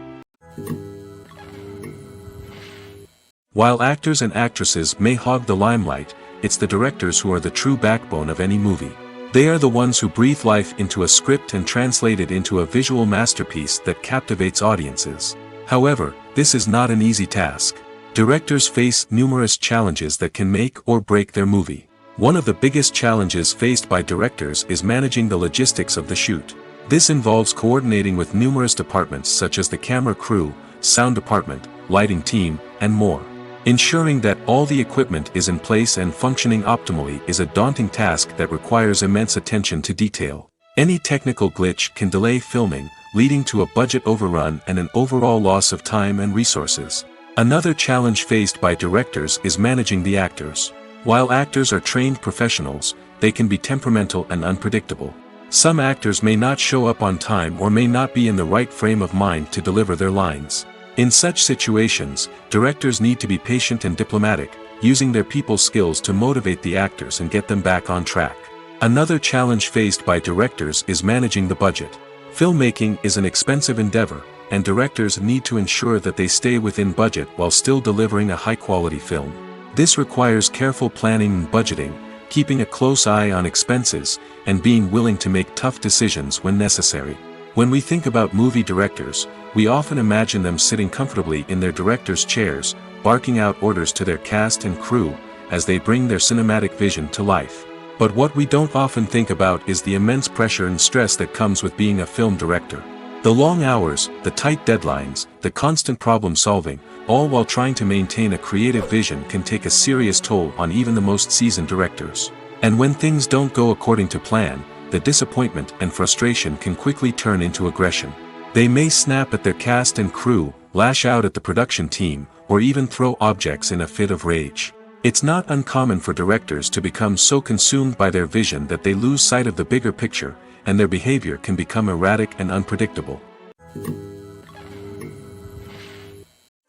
Speaker 1: While actors and actresses may hog the limelight, it's the directors who are the true backbone of any movie. They are the ones who breathe life into a script and translate it into a visual masterpiece that captivates audiences. However, this is not an easy task. Directors face numerous challenges that can make or break their movie. One of the biggest challenges faced by directors is managing the logistics of the shoot. This involves coordinating with numerous departments such as the camera crew, sound department, lighting team, and more. Ensuring that all the equipment is in place and functioning optimally is a daunting task that requires immense attention to detail. Any technical glitch can delay filming, leading to a budget overrun and an overall loss of time and resources. Another challenge faced by directors is managing the actors. While actors are trained professionals, they can be temperamental and unpredictable. Some actors may not show up on time or may not be in the right frame of mind to deliver their lines. In such situations, directors need to be patient and diplomatic, using their people skills to motivate the actors and get them back on track. Another challenge faced by directors is managing the budget. Filmmaking is an expensive endeavor, and directors need to ensure that they stay within budget while still delivering a high-quality film. This requires careful planning and budgeting, keeping a close eye on expenses, and being willing to make tough decisions when necessary. When we think about movie directors, we often imagine them sitting comfortably in their director's chairs, barking out orders to their cast and crew, as they bring their cinematic vision to life. But what we don't often think about is the immense pressure and stress that comes with being a film director. The long hours, the tight deadlines, the constant problem solving, all while trying to maintain a creative vision can take a serious toll on even the most seasoned directors. And when things don't go according to plan, the disappointment and frustration can quickly turn into aggression. They may snap at their cast and crew, lash out at the production team, or even throw objects in a fit of rage. It's not uncommon for directors to become so consumed by their vision that they lose sight of the bigger picture, and their behavior can become erratic and unpredictable.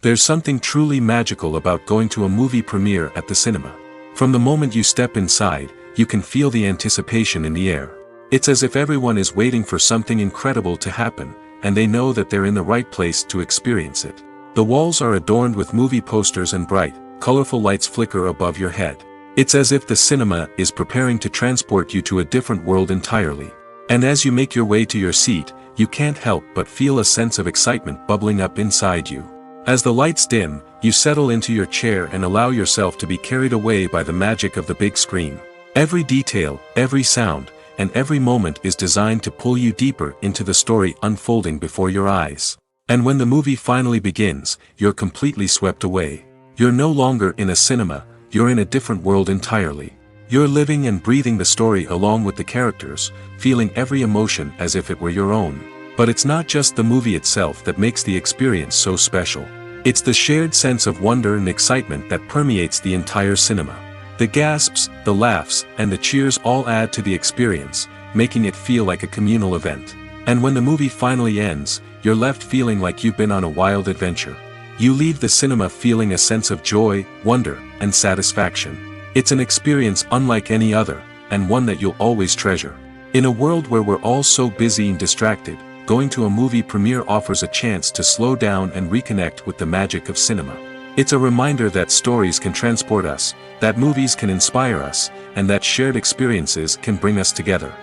Speaker 1: There's something truly magical about going to a movie premiere at the cinema. From the moment you step inside, you can feel the anticipation in the air. It's as if everyone is waiting for something incredible to happen, and they know that they're in the right place to experience it. The walls are adorned with movie posters and bright, colorful lights flicker above your head. It's as if the cinema is preparing to transport you to a different world entirely. And as you make your way to your seat, you can't help but feel a sense of excitement bubbling up inside you. As the lights dim, you settle into your chair and allow yourself to be carried away by the magic of the big screen. Every detail, every sound, and every moment is designed to pull you deeper into the story unfolding before your eyes. And when the movie finally begins, you're completely swept away. You're no longer in a cinema, you're in a different world entirely. You're living and breathing the story along with the characters, feeling every emotion as if it were your own. But it's not just the movie itself that makes the experience so special. It's the shared sense of wonder and excitement that permeates the entire cinema. The gasps, the laughs, and the cheers all add to the experience, making it feel like a communal event. And when the movie finally ends, you're left feeling like you've been on a wild adventure. You leave the cinema feeling a sense of joy, wonder, and satisfaction. It's an experience unlike any other, and one that you'll always treasure. In a world where we're all so busy and distracted, going to a movie premiere offers a chance to slow down and reconnect with the magic of cinema. It's a reminder that stories can transport us, that movies can inspire us, and that shared experiences can bring us together.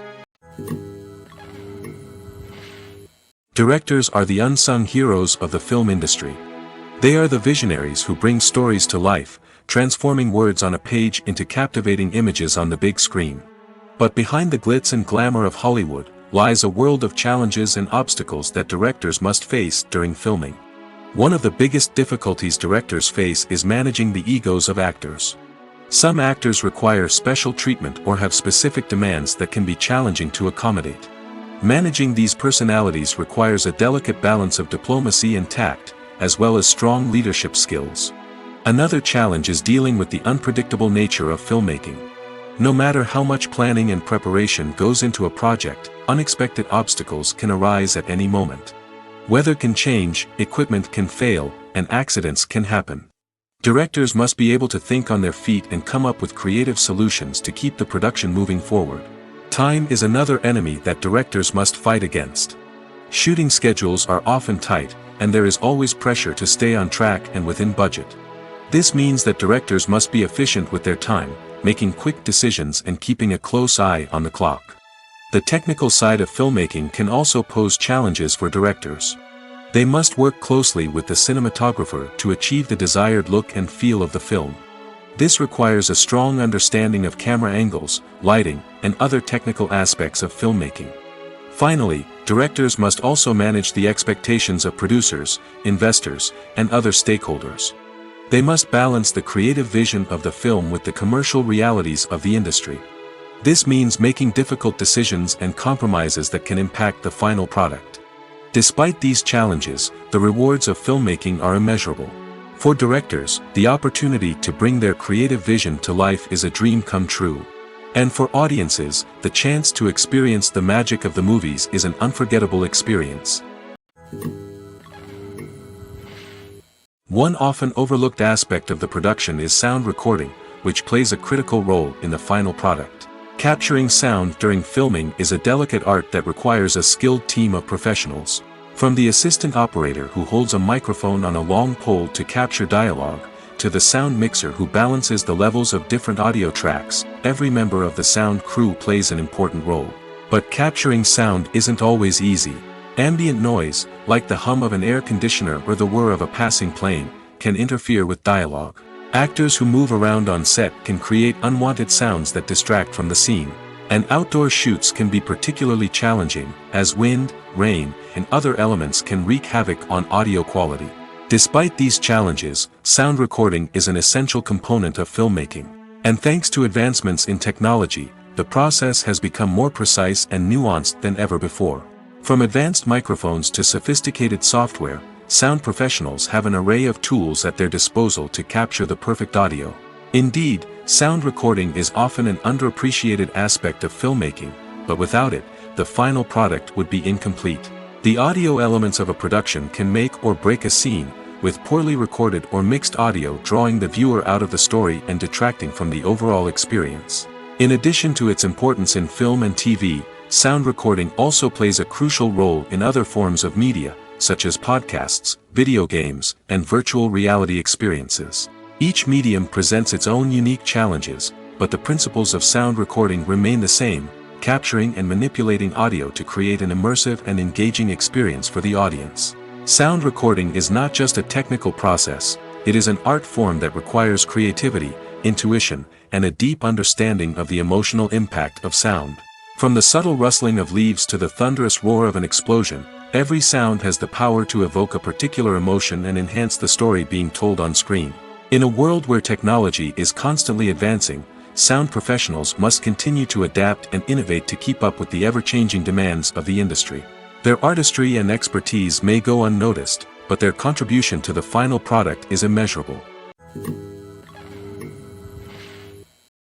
Speaker 1: Directors are the unsung heroes of the film industry. They are the visionaries who bring stories to life, transforming words on a page into captivating images on the big screen. But behind the glitz and glamour of Hollywood, lies a world of challenges and obstacles that directors must face during filming. One of the biggest difficulties directors face is managing the egos of actors. Some actors require special treatment or have specific demands that can be challenging to accommodate. Managing these personalities requires a delicate balance of diplomacy and tact, as well as strong leadership skills. Another challenge is dealing with the unpredictable nature of filmmaking. No matter how much planning and preparation goes into a project, unexpected obstacles can arise at any moment. Weather can change, equipment can fail, and accidents can happen. Directors must be able to think on their feet and come up with creative solutions to keep the production moving forward. Time is another enemy that directors must fight against. Shooting schedules are often tight, and there is always pressure to stay on track and within budget. This means that directors must be efficient with their time, making quick decisions and keeping a close eye on the clock. The technical side of filmmaking can also pose challenges for directors. They must work closely with the cinematographer to achieve the desired look and feel of the film. This requires a strong understanding of camera angles, lighting, and other technical aspects of filmmaking. Finally, directors must also manage the expectations of producers, investors, and other stakeholders. They must balance the creative vision of the film with the commercial realities of the industry. This means making difficult decisions and compromises that can impact the final product. Despite these challenges, the rewards of filmmaking are immeasurable. For directors, the opportunity to bring their creative vision to life is a dream come true. And for audiences, the chance to experience the magic of the movies is an unforgettable experience. One often overlooked aspect of the production is sound recording, which plays a critical role in the final product. Capturing sound during filming is a delicate art that requires a skilled team of professionals. From the assistant operator who holds a microphone on a long pole to capture dialogue, to the sound mixer who balances the levels of different audio tracks, every member of the sound crew plays an important role. But capturing sound isn't always easy. Ambient noise, like the hum of an air conditioner or the whir of a passing plane, can interfere with dialogue. Actors who move around on set can create unwanted sounds that distract from the scene. And outdoor shoots can be particularly challenging, as wind, rain, and other elements can wreak havoc on audio quality. Despite these challenges, sound recording is an essential component of filmmaking. And thanks to advancements in technology, the process has become more precise and nuanced than ever before. From advanced microphones to sophisticated software, sound professionals have an array of tools at their disposal to capture the perfect audio. Indeed, sound recording is often an underappreciated aspect of filmmaking, but without it, the final product would be incomplete. The audio elements of a production can make or break a scene, with poorly recorded or mixed audio drawing the viewer out of the story and detracting from the overall experience. In addition to its importance in film and TV, sound recording also plays a crucial role in other forms of media, such as podcasts, video games, and virtual reality experiences. Each medium presents its own unique challenges, but the principles of sound recording remain the same, capturing and manipulating audio to create an immersive and engaging experience for the audience. Sound recording is not just a technical process, it is an art form that requires creativity, intuition, and a deep understanding of the emotional impact of sound. From the subtle rustling of leaves to the thunderous roar of an explosion, every sound has the power to evoke a particular emotion and enhance the story being told on screen. In a world where technology is constantly advancing, sound professionals must continue to adapt and innovate to keep up with the ever-changing demands of the industry. Their artistry and expertise may go unnoticed, but their contribution to the final product is immeasurable.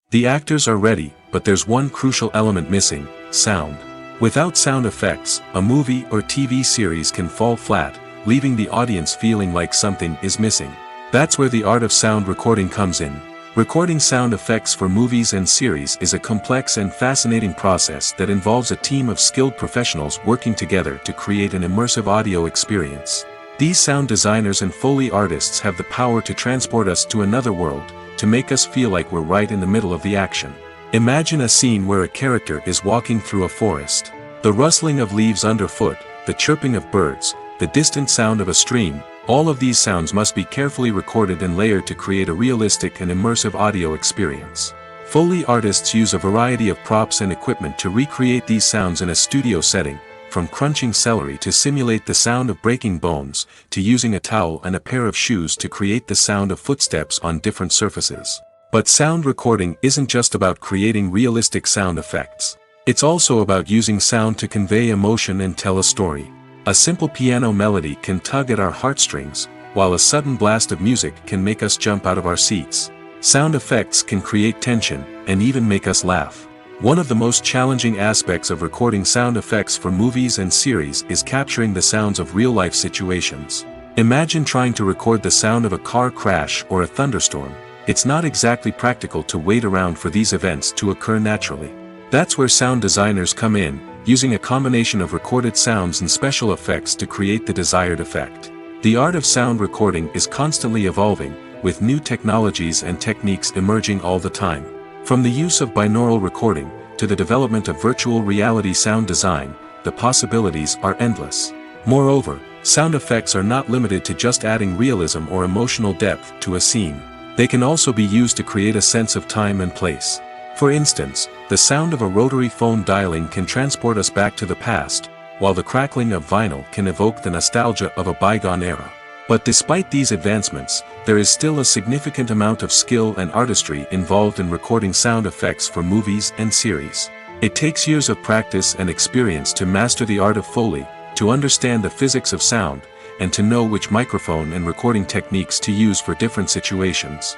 Speaker 1: The actors are ready, but there's one crucial element missing: sound. Without sound effects, a movie or TV series can fall flat, leaving the audience feeling like something is missing. That's where the art of sound recording comes in. Recording sound effects for movies and series is a complex and fascinating process that involves a team of skilled professionals working together to create an immersive audio experience. These sound designers and Foley artists have the power to transport us to another world, to make us feel like we're right in the middle of the action. Imagine a scene where a character is walking through a forest. The rustling of leaves underfoot, the chirping of birds, the distant sound of a stream, all of these sounds must be carefully recorded and layered to create a realistic and immersive audio experience. Foley artists use a variety of props and equipment to recreate these sounds in a studio setting, from crunching celery to simulate the sound of breaking bones, to using a towel and a pair of shoes to create the sound of footsteps on different surfaces. But sound recording isn't just about creating realistic sound effects. It's also about using sound to convey emotion and tell a story. A simple piano melody can tug at our heartstrings, while a sudden blast of music can make us jump out of our seats. Sound effects can create tension, and even make us laugh. One of the most challenging aspects of recording sound effects for movies and series is capturing the sounds of real-life situations. Imagine trying to record the sound of a car crash or a thunderstorm. It's not exactly practical to wait around for these events to occur naturally. That's where sound designers come in, using a combination of recorded sounds and special effects to create the desired effect. The art of sound recording is constantly evolving, with new technologies and techniques emerging all the time. From the use of binaural recording, to the development of virtual reality sound design, the possibilities are endless. Moreover, sound effects are not limited to just adding realism or emotional depth to a scene. They can also be used to create a sense of time and place. For instance, the sound of a rotary phone dialing can transport us back to the past, while the crackling of vinyl can evoke the nostalgia of a bygone era. But despite these advancements, there is still a significant amount of skill and artistry involved in recording sound effects for movies and series. It takes years of practice and experience to master the art of Foley, to understand the physics of sound, and to know which microphone and recording techniques to use for different situations.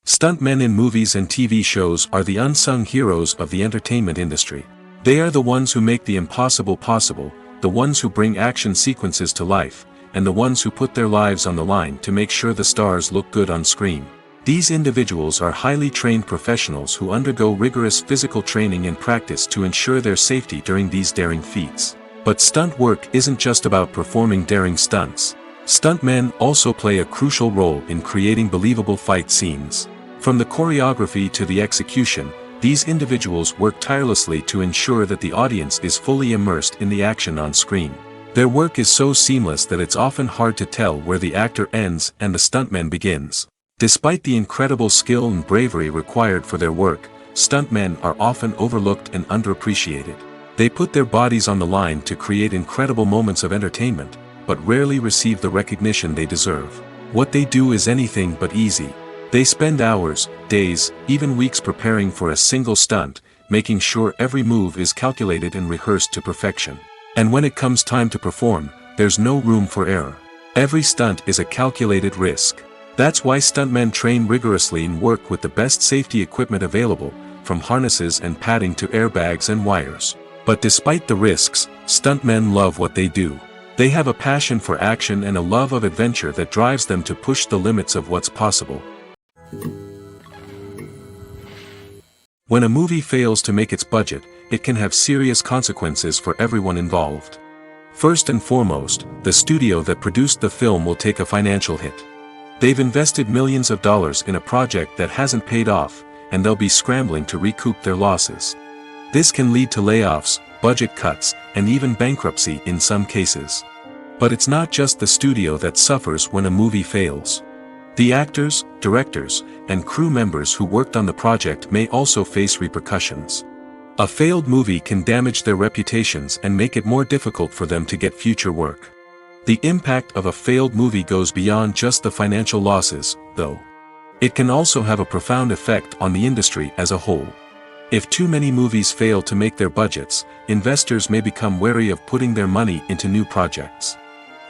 Speaker 1: Stuntmen in movies and TV shows are the unsung heroes of the entertainment industry. They are the ones who make the impossible possible, the ones who bring action sequences to life, and the ones who put their lives on the line to make sure the stars look good on screen. These individuals are highly trained professionals who undergo rigorous physical training and practice to ensure their safety during these daring feats. But stunt work isn't just about performing daring stunts. Stuntmen also play a crucial role in creating believable fight scenes. From the choreography to the execution, these individuals work tirelessly to ensure that the audience is fully immersed in the action on screen. Their work is so seamless that it's often hard to tell where the actor ends and the stuntman begins. Despite the incredible skill and bravery required for their work, stuntmen are often overlooked and underappreciated. They put their bodies on the line to create incredible moments of entertainment, but rarely receive the recognition they deserve. What they do is anything but easy. They spend hours, days, even weeks preparing for a single stunt, making sure every move is calculated and rehearsed to perfection. And when it comes time to perform, there's no room for error. Every stunt is a calculated risk. That's why stuntmen train rigorously and work with the best safety equipment available, from harnesses and padding to airbags and wires. But despite the risks, stuntmen love what they do. They have a passion for action and a love of adventure that drives them to push the limits of what's possible. When a movie fails to make its budget, it can have serious consequences for everyone involved. First and foremost, the studio that produced the film will take a financial hit. They've invested millions of dollars in a project that hasn't paid off, and they'll be scrambling to recoup their losses. This can lead to layoffs, budget cuts, and even bankruptcy in some cases. But it's not just the studio that suffers when a movie fails. The actors, directors, and crew members who worked on the project may also face repercussions. A failed movie can damage their reputations and make it more difficult for them to get future work. The impact of a failed movie goes beyond just the financial losses, though. It can also have a profound effect on the industry as a whole. If too many movies fail to make their budgets, investors may become wary of putting their money into new projects.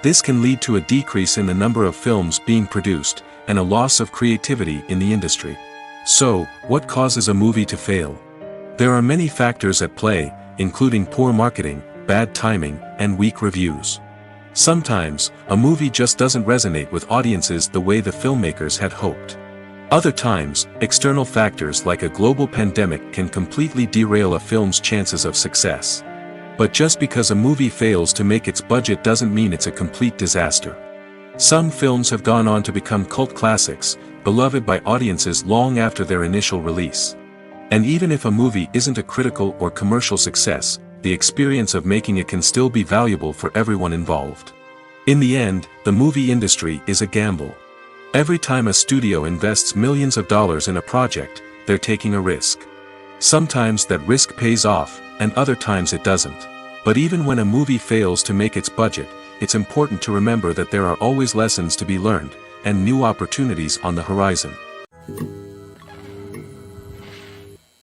Speaker 1: This can lead to a decrease in the number of films being produced, and a loss of creativity in the industry. So, what causes a movie to fail? There are many factors at play, including poor marketing, bad timing, and weak reviews. Sometimes, a movie just doesn't resonate with audiences the way the filmmakers had hoped. Other times, external factors like a global pandemic can completely derail a film's chances of success. But just because a movie fails to make its budget doesn't mean it's a complete disaster. Some films have gone on to become cult classics, beloved by audiences long after their initial release. And even if a movie isn't a critical or commercial success, the experience of making it can still be valuable for everyone involved. In the end, the movie industry is a gamble. Every time a studio invests millions of dollars in a project, they're taking a risk. Sometimes that risk pays off, and other times it doesn't. But even when a movie fails to make its budget, it's important to remember that there are always lessons to be learned, and new opportunities on the horizon.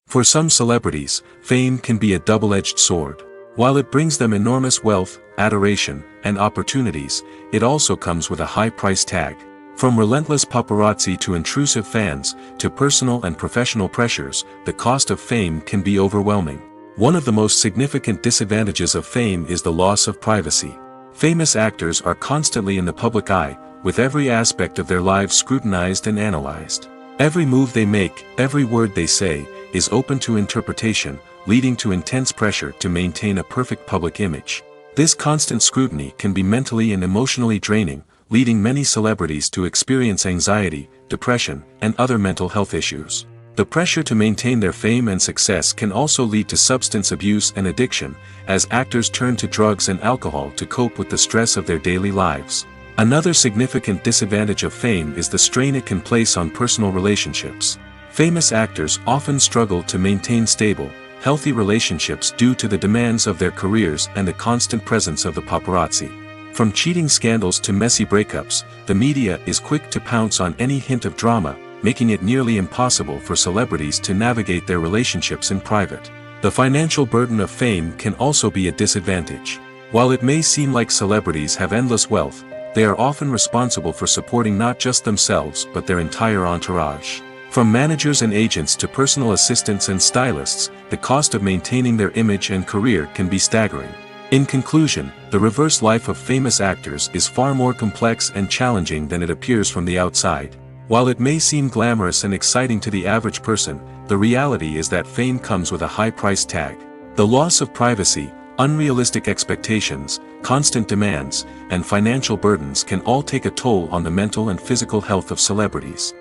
Speaker 1: For some celebrities, fame can be a double-edged sword. While it brings them enormous wealth, adoration, and opportunities, it also comes with a high price tag. From relentless paparazzi to intrusive fans, to personal and professional pressures, the cost of fame can be overwhelming. One of the most significant disadvantages of fame is the loss of privacy. Famous actors are constantly in the public eye, with every aspect of their lives scrutinized and analyzed. Every move they make, every word they say, is open to interpretation, leading to intense pressure to maintain a perfect public image. This constant scrutiny can be mentally and emotionally draining, leading many celebrities to experience anxiety, depression, and other mental health issues. The pressure to maintain their fame and success can also lead to substance abuse and addiction, as actors turn to drugs and alcohol to cope with the stress of their daily lives. Another significant disadvantage of fame is the strain it can place on personal relationships. Famous actors often struggle to maintain stable, healthy relationships due to the demands of their careers and the constant presence of the paparazzi. From cheating scandals to messy breakups, the media is quick to pounce on any hint of drama, making it nearly impossible for celebrities to navigate their relationships in private. The financial burden of fame can also be a disadvantage. While it may seem like celebrities have endless wealth, they are often responsible for supporting not just themselves but their entire entourage. From managers and agents to personal assistants and stylists, the cost of maintaining their image and career can be staggering. In conclusion, the reverse life of famous actors is far more complex and challenging than it appears from the outside. While it may seem glamorous and exciting to the average person, the reality is that fame comes with a high price tag. The loss of privacy, unrealistic expectations, constant demands, and financial burdens can all take a toll on the mental and physical health of celebrities.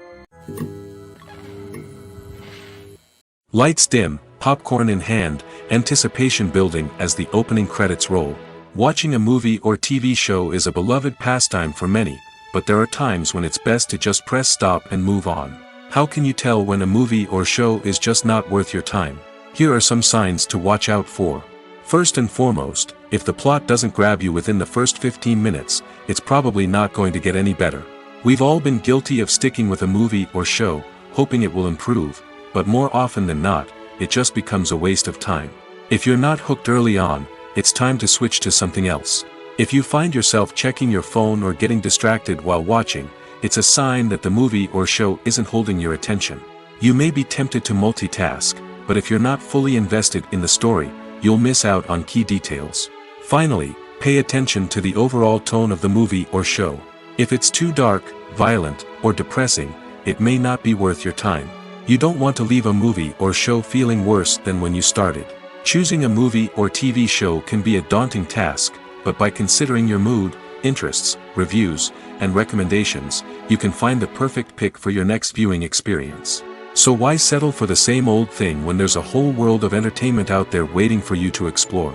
Speaker 1: Lights dim, popcorn in hand, anticipation building as the opening credits roll. Watching a movie or TV show is a beloved pastime for many, but there are times when it's best to just press stop and move on. How can you tell when a movie or show is just not worth your time? Here are some signs to watch out for. First and foremost, if the plot doesn't grab you within the first 15 minutes, it's probably not going to get any better. We've all been guilty of sticking with a movie or show, hoping it will improve, but more often than not, it just becomes a waste of time. If you're not hooked early on, it's time to switch to something else. If you find yourself checking your phone or getting distracted while watching, it's a sign that the movie or show isn't holding your attention. You may be tempted to multitask, but if you're not fully invested in the story, you'll miss out on key details. Finally, pay attention to the overall tone of the movie or show. If it's too dark, violent, or depressing, it may not be worth your time. You don't want to leave a movie or show feeling worse than when you started. Choosing a movie or TV show can be a daunting task, but by considering your mood, interests, reviews, and recommendations, you can find the perfect pick for your next viewing experience. So why settle for the same old thing when there's a whole world of entertainment out there waiting for you to explore?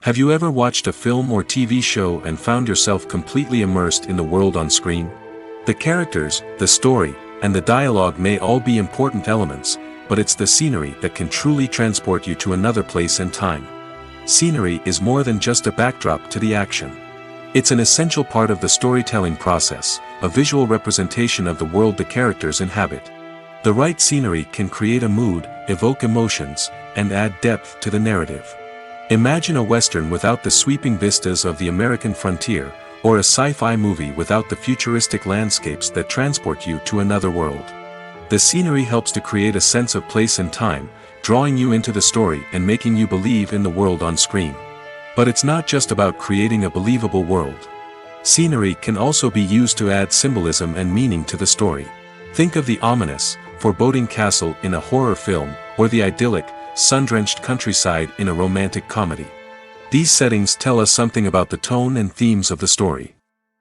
Speaker 1: Have you ever watched a film or TV show and found yourself completely immersed in the world on screen? The characters, the story, and the dialogue may all be important elements, but it's the scenery that can truly transport you to another place and time. Scenery is more than just a backdrop to the action. It's an essential part of the storytelling process, a visual representation of the world the characters inhabit. The right scenery can create a mood, evoke emotions, and add depth to the narrative. Imagine a Western without the sweeping vistas of the American frontier, or a sci-fi movie without the futuristic landscapes that transport you to another world. The scenery helps to create a sense of place and time, drawing you into the story and making you believe in the world on screen. But it's not just about creating a believable world. Scenery can also be used to add symbolism and meaning to the story. Think of the ominous, foreboding castle in a horror film, or the idyllic, sun-drenched countryside in a romantic comedy. These settings tell us something about the tone and themes of the story.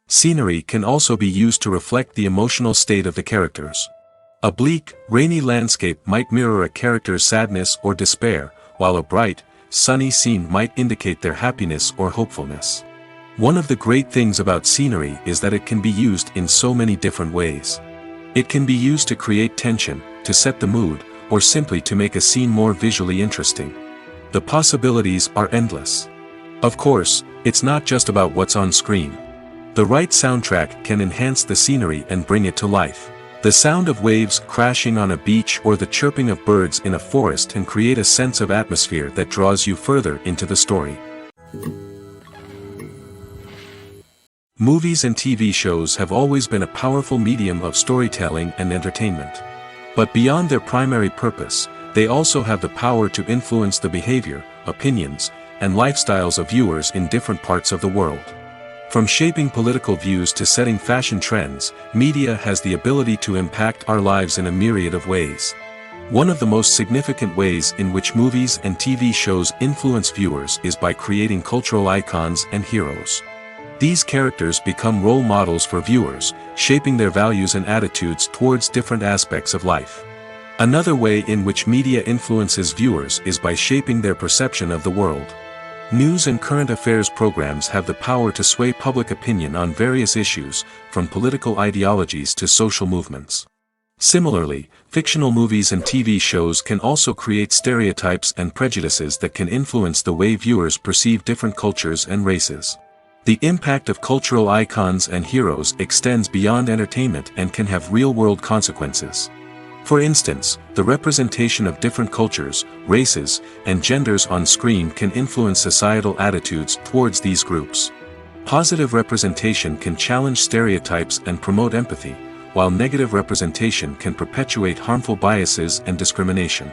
Speaker 1: Scenery can also be used to reflect the emotional state of the characters. A bleak, rainy landscape might mirror a character's sadness or despair, while a bright, sunny scene might indicate their happiness or hopefulness. One of the great things about scenery is that it can be used in so many different ways. It can be used to create tension, to set the mood, or simply to make a scene more visually interesting. The possibilities are endless. Of course, it's not just about what's on screen. The right soundtrack can enhance the scenery and bring it to life. The sound of waves crashing on a beach or the chirping of birds in a forest can create a sense of atmosphere that draws you further into the story. Movies and TV shows have always been a powerful medium of storytelling and entertainment. But beyond their primary purpose, they also have the power to influence the behavior, opinions, and lifestyles of viewers in different parts of the world. From shaping political views to setting fashion trends, media has the ability to impact our lives in a myriad of ways. One of the most significant ways in which movies and TV shows influence viewers is by creating cultural icons and heroes. These characters become role models for viewers, shaping their values and attitudes towards different aspects of life. Another way in which media influences viewers is by shaping their perception of the world. News and current affairs programs have the power to sway public opinion on various issues, from political ideologies to social movements. Similarly, fictional movies and TV shows can also create stereotypes and prejudices that can influence the way viewers perceive different cultures and races. The impact of cultural icons and heroes extends beyond entertainment and can have real-world consequences. For instance, the representation of different cultures, races, and genders on screen can influence societal attitudes towards these groups. Positive representation can challenge stereotypes and promote empathy, while negative representation can perpetuate harmful biases and discrimination.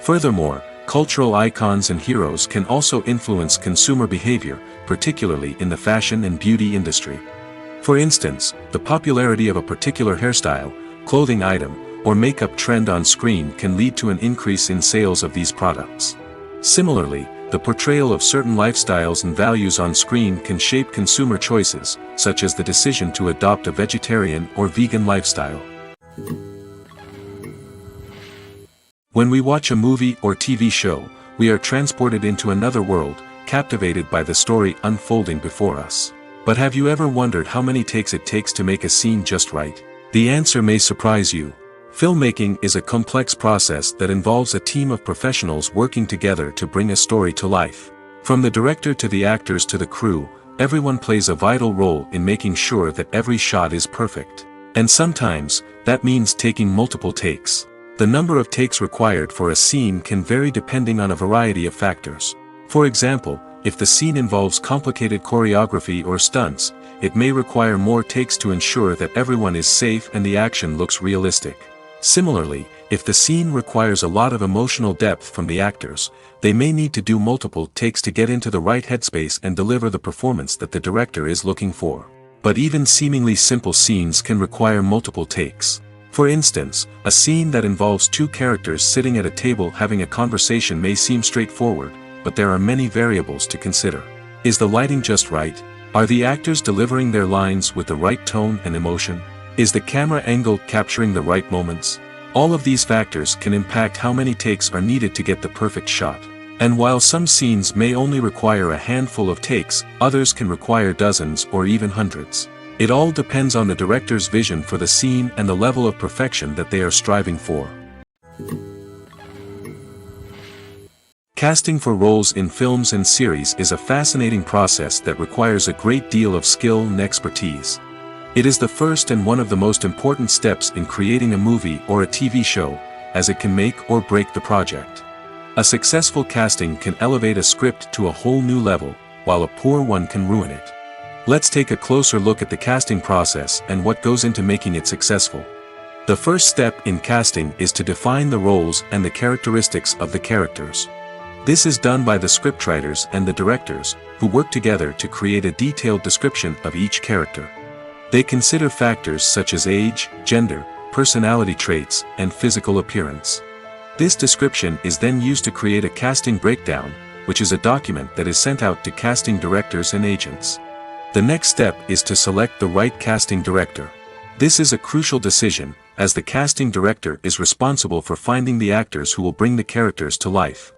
Speaker 1: Furthermore, cultural icons and heroes can also influence consumer behavior, particularly in the fashion and beauty industry. For instance, the popularity of a particular hairstyle, clothing item, or makeup trend on screen can lead to an increase in sales of these products. Similarly, the portrayal of certain lifestyles and values on screen can shape consumer choices, such as the decision to adopt a vegetarian or vegan lifestyle. When we watch a movie or TV show, we are transported into another world, captivated by the story unfolding before us. But have you ever wondered how many takes it takes to make a scene just right? The answer may surprise you. Filmmaking is a complex process that involves a team of professionals working together to bring a story to life. From the director to the actors to the crew, everyone plays a vital role in making sure that every shot is perfect. And sometimes, that means taking multiple takes. The number of takes required for a scene can vary depending on a variety of factors. For example, if the scene involves complicated choreography or stunts, it may require more takes to ensure that everyone is safe and the action looks realistic. Similarly, if the scene requires a lot of emotional depth from the actors, they may need to do multiple takes to get into the right headspace and deliver the performance that the director is looking for. But even seemingly simple scenes can require multiple takes. For instance, a scene that involves two characters sitting at a table having a conversation may seem straightforward, but there are many variables to consider. Is the lighting just right? Are the actors delivering their lines with the right tone and emotion? Is the camera angle capturing the right moments? All of these factors can impact how many takes are needed to get the perfect shot. And while some scenes may only require a handful of takes, others can require dozens or even hundreds. It all depends on the director's vision for the scene and the level of perfection that they are striving for. Casting for roles in films and series is a fascinating process that requires a great deal of skill and expertise. It is the first and one of the most important steps in creating a movie or a TV show, as it can make or break the project. A successful casting can elevate a script to a whole new level, while a poor one can ruin it. Let's take a closer look at the casting process and what goes into making it successful. The first step in casting is to define the roles and the characteristics of the characters. This is done by the scriptwriters and the directors, who work together to create a detailed description of each character. They consider factors such as age, gender, personality traits, and physical appearance. This description is then used to create a casting breakdown, which is a document that is sent out to casting directors and agents. The next step is to select the right casting director. This is a crucial decision, as the casting director is responsible for finding the actors who will bring the characters to life.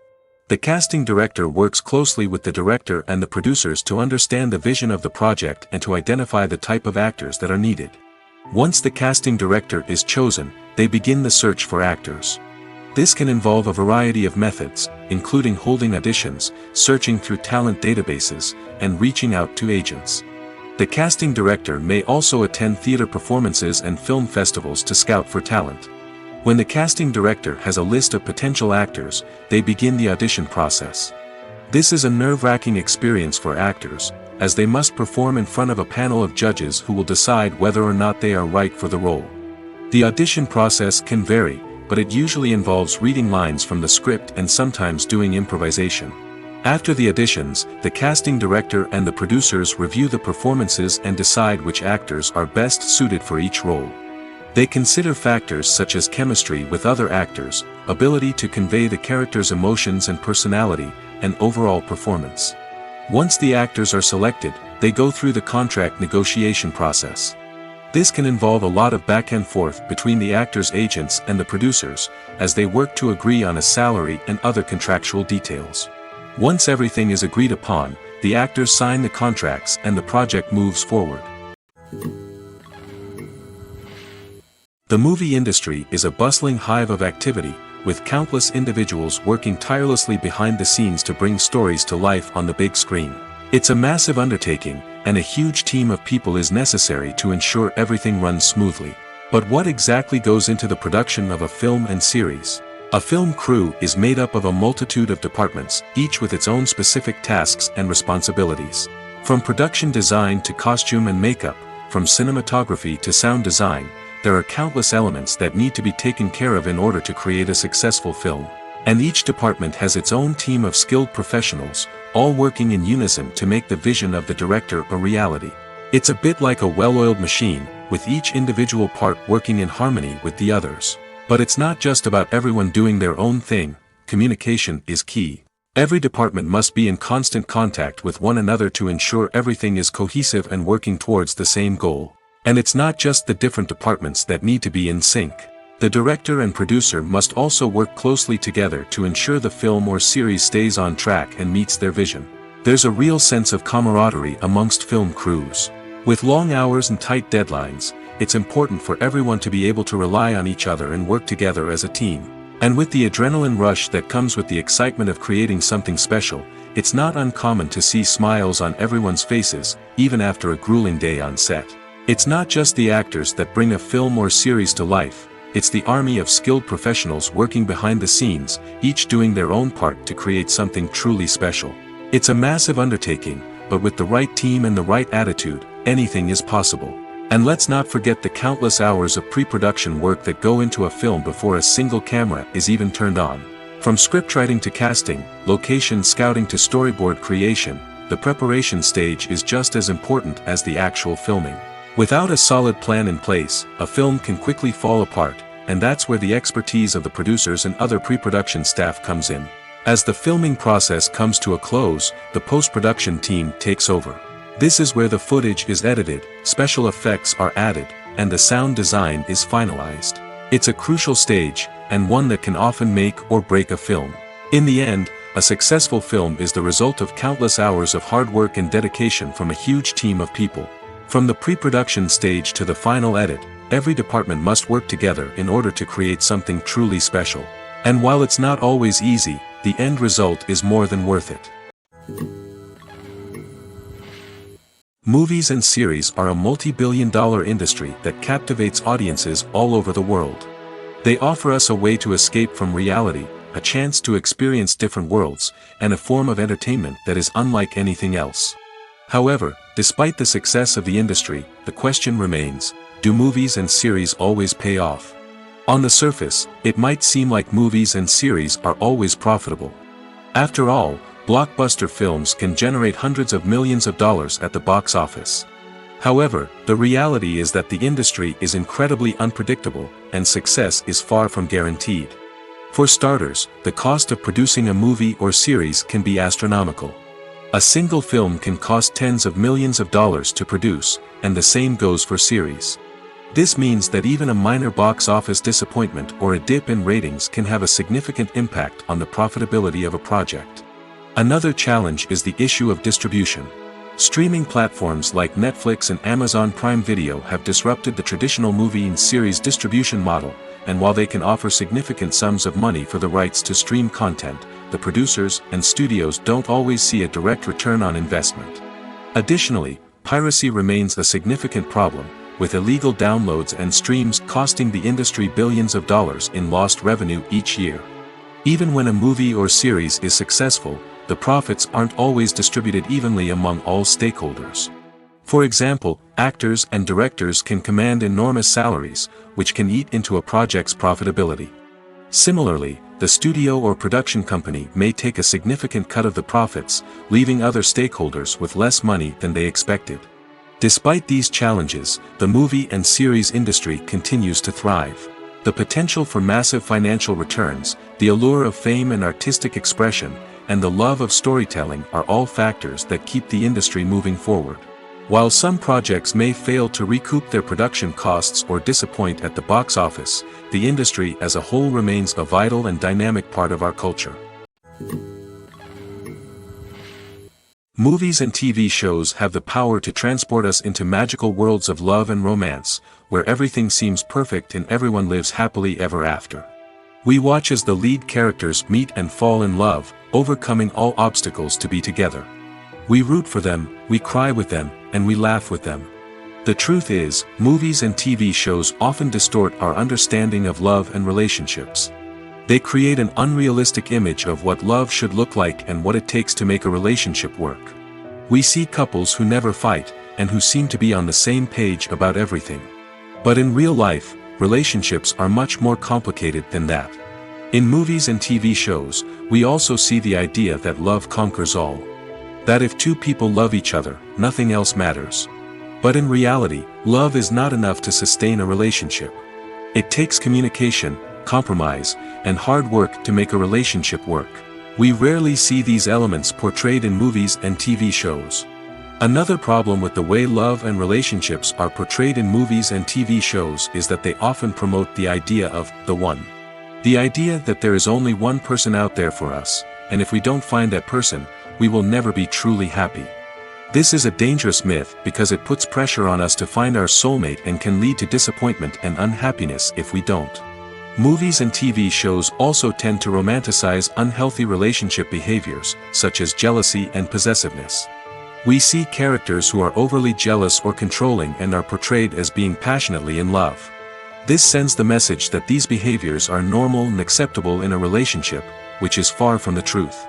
Speaker 1: The casting director works closely with the director and the producers to understand the vision of the project and to identify the type of actors that are needed. Once the casting director is chosen, they begin the search for actors. This can involve a variety of methods, including holding auditions, searching through talent databases, and reaching out to agents. The casting director may also attend theater performances and film festivals to scout for talent. When the casting director has a list of potential actors, they begin the audition process. This is a nerve-wracking experience for actors, as they must perform in front of a panel of judges who will decide whether or not they are right for the role. The audition process can vary, but it usually involves reading lines from the script and sometimes doing improvisation. After the auditions, the casting director and the producers review the performances and decide which actors are best suited for each role. They consider factors such as chemistry with other actors, ability to convey the character's emotions and personality, and overall performance. Once the actors are selected, they go through the contract negotiation process. This can involve a lot of back and forth between the actors' agents and the producers, as they work to agree on a salary and other contractual details. Once everything is agreed upon, the actors sign the contracts and the project moves forward. The movie industry is a bustling hive of activity, with countless individuals working tirelessly behind the scenes to bring stories to life on the big screen. It's a massive undertaking, and a huge team of people is necessary to ensure everything runs smoothly. But what exactly goes into the production of a film and series? A film crew is made up of a multitude of departments, each with its own specific tasks and responsibilities. From production design to costume and makeup, from cinematography to sound design, there are countless elements that need to be taken care of in order to create a successful film. And each department has its own team of skilled professionals, all working in unison to make the vision of the director a reality. It's a bit like a well-oiled machine, with each individual part working in harmony with the others. But it's not just about everyone doing their own thing. Communication is key. Every department must be in constant contact with one another to ensure everything is cohesive and working towards the same goal. And it's not just the different departments that need to be in sync. The director and producer must also work closely together to ensure the film or series stays on track and meets their vision. There's a real sense of camaraderie amongst film crews. With long hours and tight deadlines, it's important for everyone to be able to rely on each other and work together as a team. And with the adrenaline rush that comes with the excitement of creating something special, it's not uncommon to see smiles on everyone's faces, even after a grueling day on set. It's not just the actors that bring a film or series to life. It's the army of skilled professionals working behind the scenes, each doing their own part to create something truly special. It's a massive undertaking, but with the right team and the right attitude, anything is possible. And let's not forget the countless hours of pre-production work that go into a film before a single camera is even turned on. From scriptwriting to casting, location scouting to storyboard creation, the preparation stage is just as important as the actual filming. Without a solid plan in place, a film can quickly fall apart, and that's where the expertise of the producers and other pre-production staff comes in. As the filming process comes to a close, the post-production team takes over. This is where the footage is edited, special effects are added, and the sound design is finalized. It's a crucial stage, and one that can often make or break a film. In the end, a successful film is the result of countless hours of hard work and dedication from a huge team of people. From the pre-production stage to the final edit, every department must work together in order to create something truly special. And while it's not always easy, the end result is more than worth it. Movies and series are a multi-billion-dollar industry that captivates audiences all over the world. They offer us a way to escape from reality, a chance to experience different worlds, and a form of entertainment that is unlike anything else. However, despite the success of the industry, the question remains, do movies and series always pay off? On the surface, it might seem like movies and series are always profitable. After all, blockbuster films can generate hundreds of millions of dollars at the box office. However, the reality is that the industry is incredibly unpredictable, and success is far from guaranteed. For starters, the cost of producing a movie or series can be astronomical. A single film can cost tens of millions of dollars to produce, and the same goes for series. This means that even a minor box office disappointment or a dip in ratings can have a significant impact on the profitability of a project. Another challenge is the issue of distribution. Streaming platforms like Netflix and Amazon Prime Video have disrupted the traditional movie and series distribution model, and while they can offer significant sums of money for the rights to stream content, the producers and studios don't always see a direct return on investment. Additionally, piracy remains a significant problem, with illegal downloads and streams costing the industry billions of dollars in lost revenue each year. Even when a movie or series is successful, the profits aren't always distributed evenly among all stakeholders. For example, actors and directors can command enormous salaries, which can eat into a project's profitability. Similarly, the studio or production company may take a significant cut of the profits, leaving other stakeholders with less money than they expected. Despite these challenges, the movie and series industry continues to thrive. The potential for massive financial returns, the allure of fame and artistic expression, and the love of storytelling are all factors that keep the industry moving forward. While some projects may fail to recoup their production costs or disappoint at the box office, the industry as a whole remains a vital and dynamic part of our culture. Movies and TV shows have the power to transport us into magical worlds of love and romance, where everything seems perfect and everyone lives happily ever after. We watch as the lead characters meet and fall in love, overcoming all obstacles to be together. We root for them, we cry with them, and we laugh with them. The truth is, movies and TV shows often distort our understanding of love and relationships. They create an unrealistic image of what love should look like and what it takes to make a relationship work. We see couples who never fight, and who seem to be on the same page about everything. But in real life, relationships are much more complicated than that. In movies and TV shows, we also see the idea that love conquers all. That if two people love each other, nothing else matters. But in reality, love is not enough to sustain a relationship. It takes communication, compromise, and hard work to make a relationship work. We rarely see these elements portrayed in movies and TV shows. Another problem with the way love and relationships are portrayed in movies and TV shows is that they often promote the idea of the one. The idea that there is only one person out there for us, and if we don't find that person, we will never be truly happy. This is a dangerous myth because it puts pressure on us to find our soulmate and can lead to disappointment and unhappiness if we don't. Movies and TV shows also tend to romanticize unhealthy relationship behaviors, such as jealousy and possessiveness. We see characters who are overly jealous or controlling and are portrayed as being passionately in love. This sends the message that these behaviors are normal and acceptable in a relationship, which is far from the truth.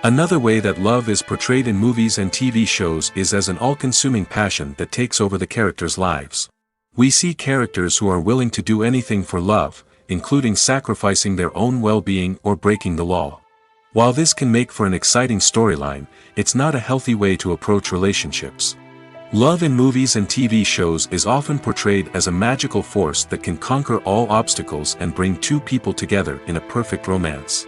Speaker 1: Another way that love is portrayed in movies and TV shows is as an all-consuming passion that takes over the characters' lives. We see characters who are willing to do anything for love, including sacrificing their own well-being or breaking the law. While this can make for an exciting storyline, it's not a healthy way to approach relationships. Love in movies and TV shows is often portrayed as a magical force that can conquer all obstacles and bring two people together in a perfect romance.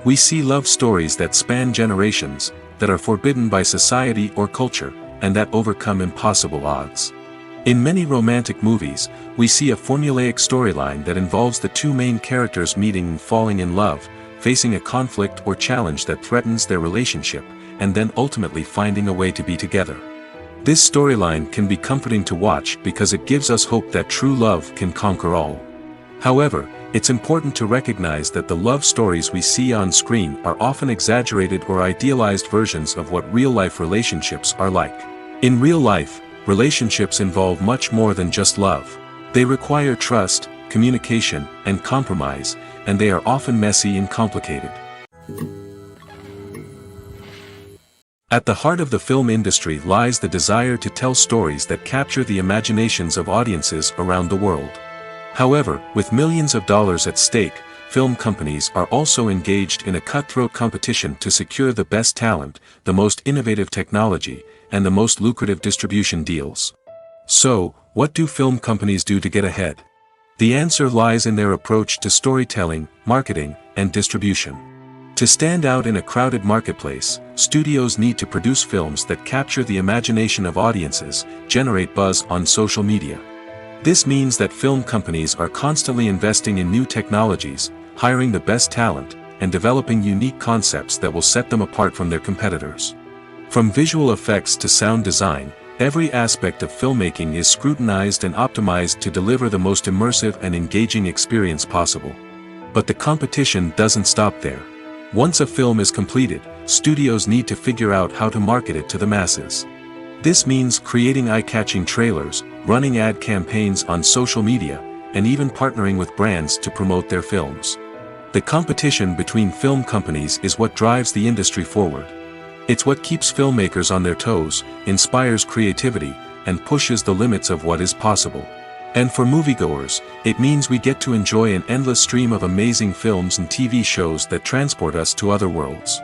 Speaker 1: We see love stories that span generations, that are forbidden by society or culture, and that overcome impossible odds. In many romantic movies, we see a formulaic storyline that involves the two main characters meeting and falling in love, facing a conflict or challenge that threatens their relationship, and then ultimately finding a way to be together. This storyline can be comforting to watch because it gives us hope that true love can conquer all. However, it's important to recognize that the love stories we see on screen are often exaggerated or idealized versions of what real-life relationships are like. In real life, relationships involve much more than just love. They require trust, communication, and compromise, and they are often messy and complicated. At the heart of the film industry lies the desire to tell stories that capture the imaginations of audiences around the world. However, with millions of dollars at stake, film companies are also engaged in a cutthroat competition to secure the best talent, the most innovative technology, and the most lucrative distribution deals. So, what do film companies do to get ahead? The answer lies in their approach to storytelling, marketing, and distribution. To stand out in a crowded marketplace, studios need to produce films that capture the imagination of audiences, generate buzz on social media. This means that film companies are constantly investing in new technologies, hiring the best talent, and developing unique concepts that will set them apart from their competitors. From visual effects to sound design, every aspect of filmmaking is scrutinized and optimized to deliver the most immersive and engaging experience possible. But the competition doesn't stop there. Once a film is completed, studios need to figure out how to market it to the masses. This means creating eye-catching trailers, running ad campaigns on social media, and even partnering with brands to promote their films. The competition between film companies is what drives the industry forward. It's what keeps filmmakers on their toes, inspires creativity, and pushes the limits of what is possible. And for moviegoers, it means we get to enjoy an endless stream of amazing films and TV shows that transport us to other worlds.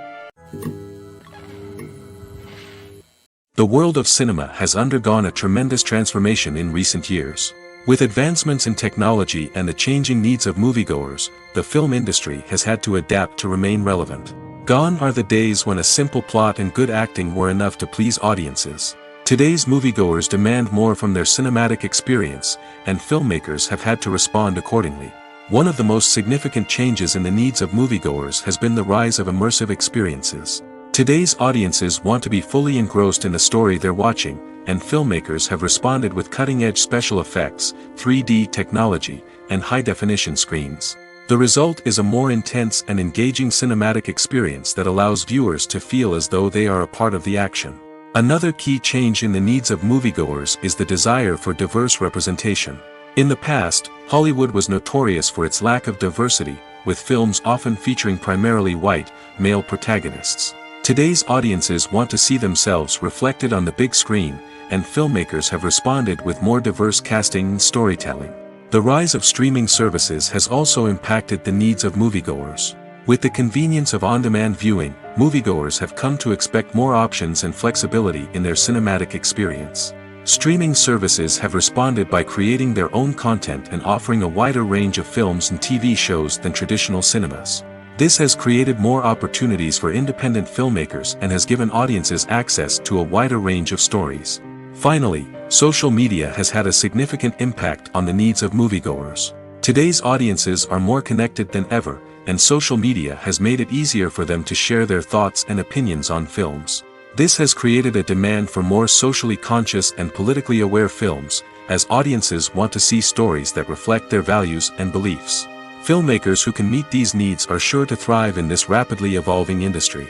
Speaker 1: The world of cinema has undergone a tremendous transformation in recent years. With advancements in technology and the changing needs of moviegoers, the film industry has had to adapt to remain relevant. Gone are the days when a simple plot and good acting were enough to please audiences. Today's moviegoers demand more from their cinematic experience, and filmmakers have had to respond accordingly. One of the most significant changes in the needs of moviegoers has been the rise of immersive experiences. Today's audiences want to be fully engrossed in the story they're watching, and filmmakers have responded with cutting-edge special effects, 3D technology, and high-definition screens. The result is a more intense and engaging cinematic experience that allows viewers to feel as though they are a part of the action. Another key change in the needs of moviegoers is the desire for diverse representation. In the past, Hollywood was notorious for its lack of diversity, with films often featuring primarily white, male protagonists. Today's audiences want to see themselves reflected on the big screen, and filmmakers have responded with more diverse casting and storytelling. The rise of streaming services has also impacted the needs of moviegoers. With the convenience of on-demand viewing, moviegoers have come to expect more options and flexibility in their cinematic experience. Streaming services have responded by creating their own content and offering a wider range of films and TV shows than traditional cinemas. This has created more opportunities for independent filmmakers and has given audiences access to a wider range of stories. Finally, social media has had a significant impact on the needs of moviegoers. Today's audiences are more connected than ever, and social media has made it easier for them to share their thoughts and opinions on films. This has created a demand for more socially conscious and politically aware films, as audiences want to see stories that reflect their values and beliefs. Filmmakers who can meet these needs are sure to thrive in this rapidly evolving industry.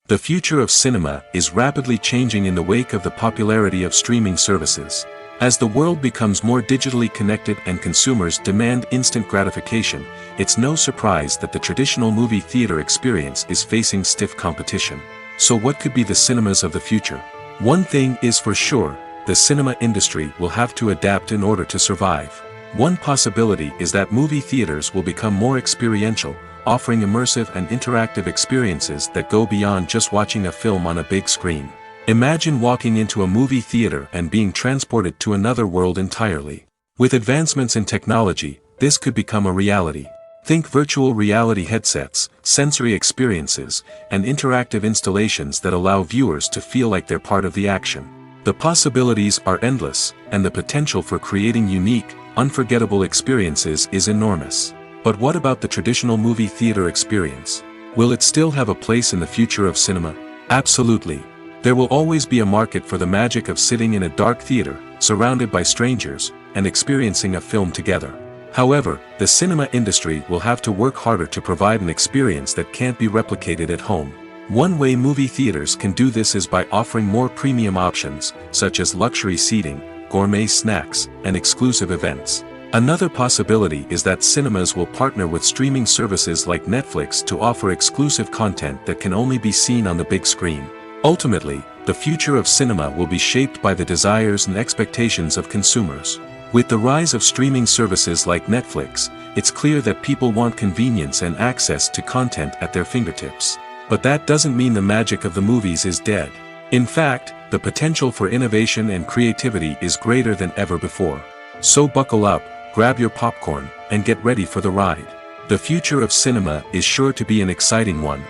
Speaker 1: The future of cinema is rapidly changing in the wake of the popularity of streaming services. As the world becomes more digitally connected and consumers demand instant gratification, it's no surprise that the traditional movie theater experience is facing stiff competition. So what could be the cinemas of the future? One thing is for sure, the cinema industry will have to adapt in order to survive. One possibility is that movie theaters will become more experiential, offering immersive and interactive experiences that go beyond just watching a film on a big screen. Imagine walking into a movie theater and being transported to another world entirely. With advancements in technology, this could become a reality. Think virtual reality headsets, sensory experiences, and interactive installations that allow viewers to feel like they're part of the action. The possibilities are endless, and the potential for creating unique, unforgettable experiences is enormous. But what about the traditional movie theater experience? Will it still have a place in the future of cinema? Absolutely. There will always be a market for the magic of sitting in a dark theater, surrounded by strangers, and experiencing a film together. However, the cinema industry will have to work harder to provide an experience that can't be replicated at home. One way movie theaters can do this is by offering more premium options, such as luxury seating, gourmet snacks, and exclusive events. Another possibility is that cinemas will partner with streaming services like Netflix to offer exclusive content that can only be seen on the big screen. Ultimately, the future of cinema will be shaped by the desires and expectations of consumers. With the rise of streaming services like Netflix, it's clear that people want convenience and access to content at their fingertips. But that doesn't mean the magic of the movies is dead. In fact, the potential for innovation and creativity is greater than ever before. So buckle up, grab your popcorn, and get ready for the ride. The future of cinema is sure to be an exciting one.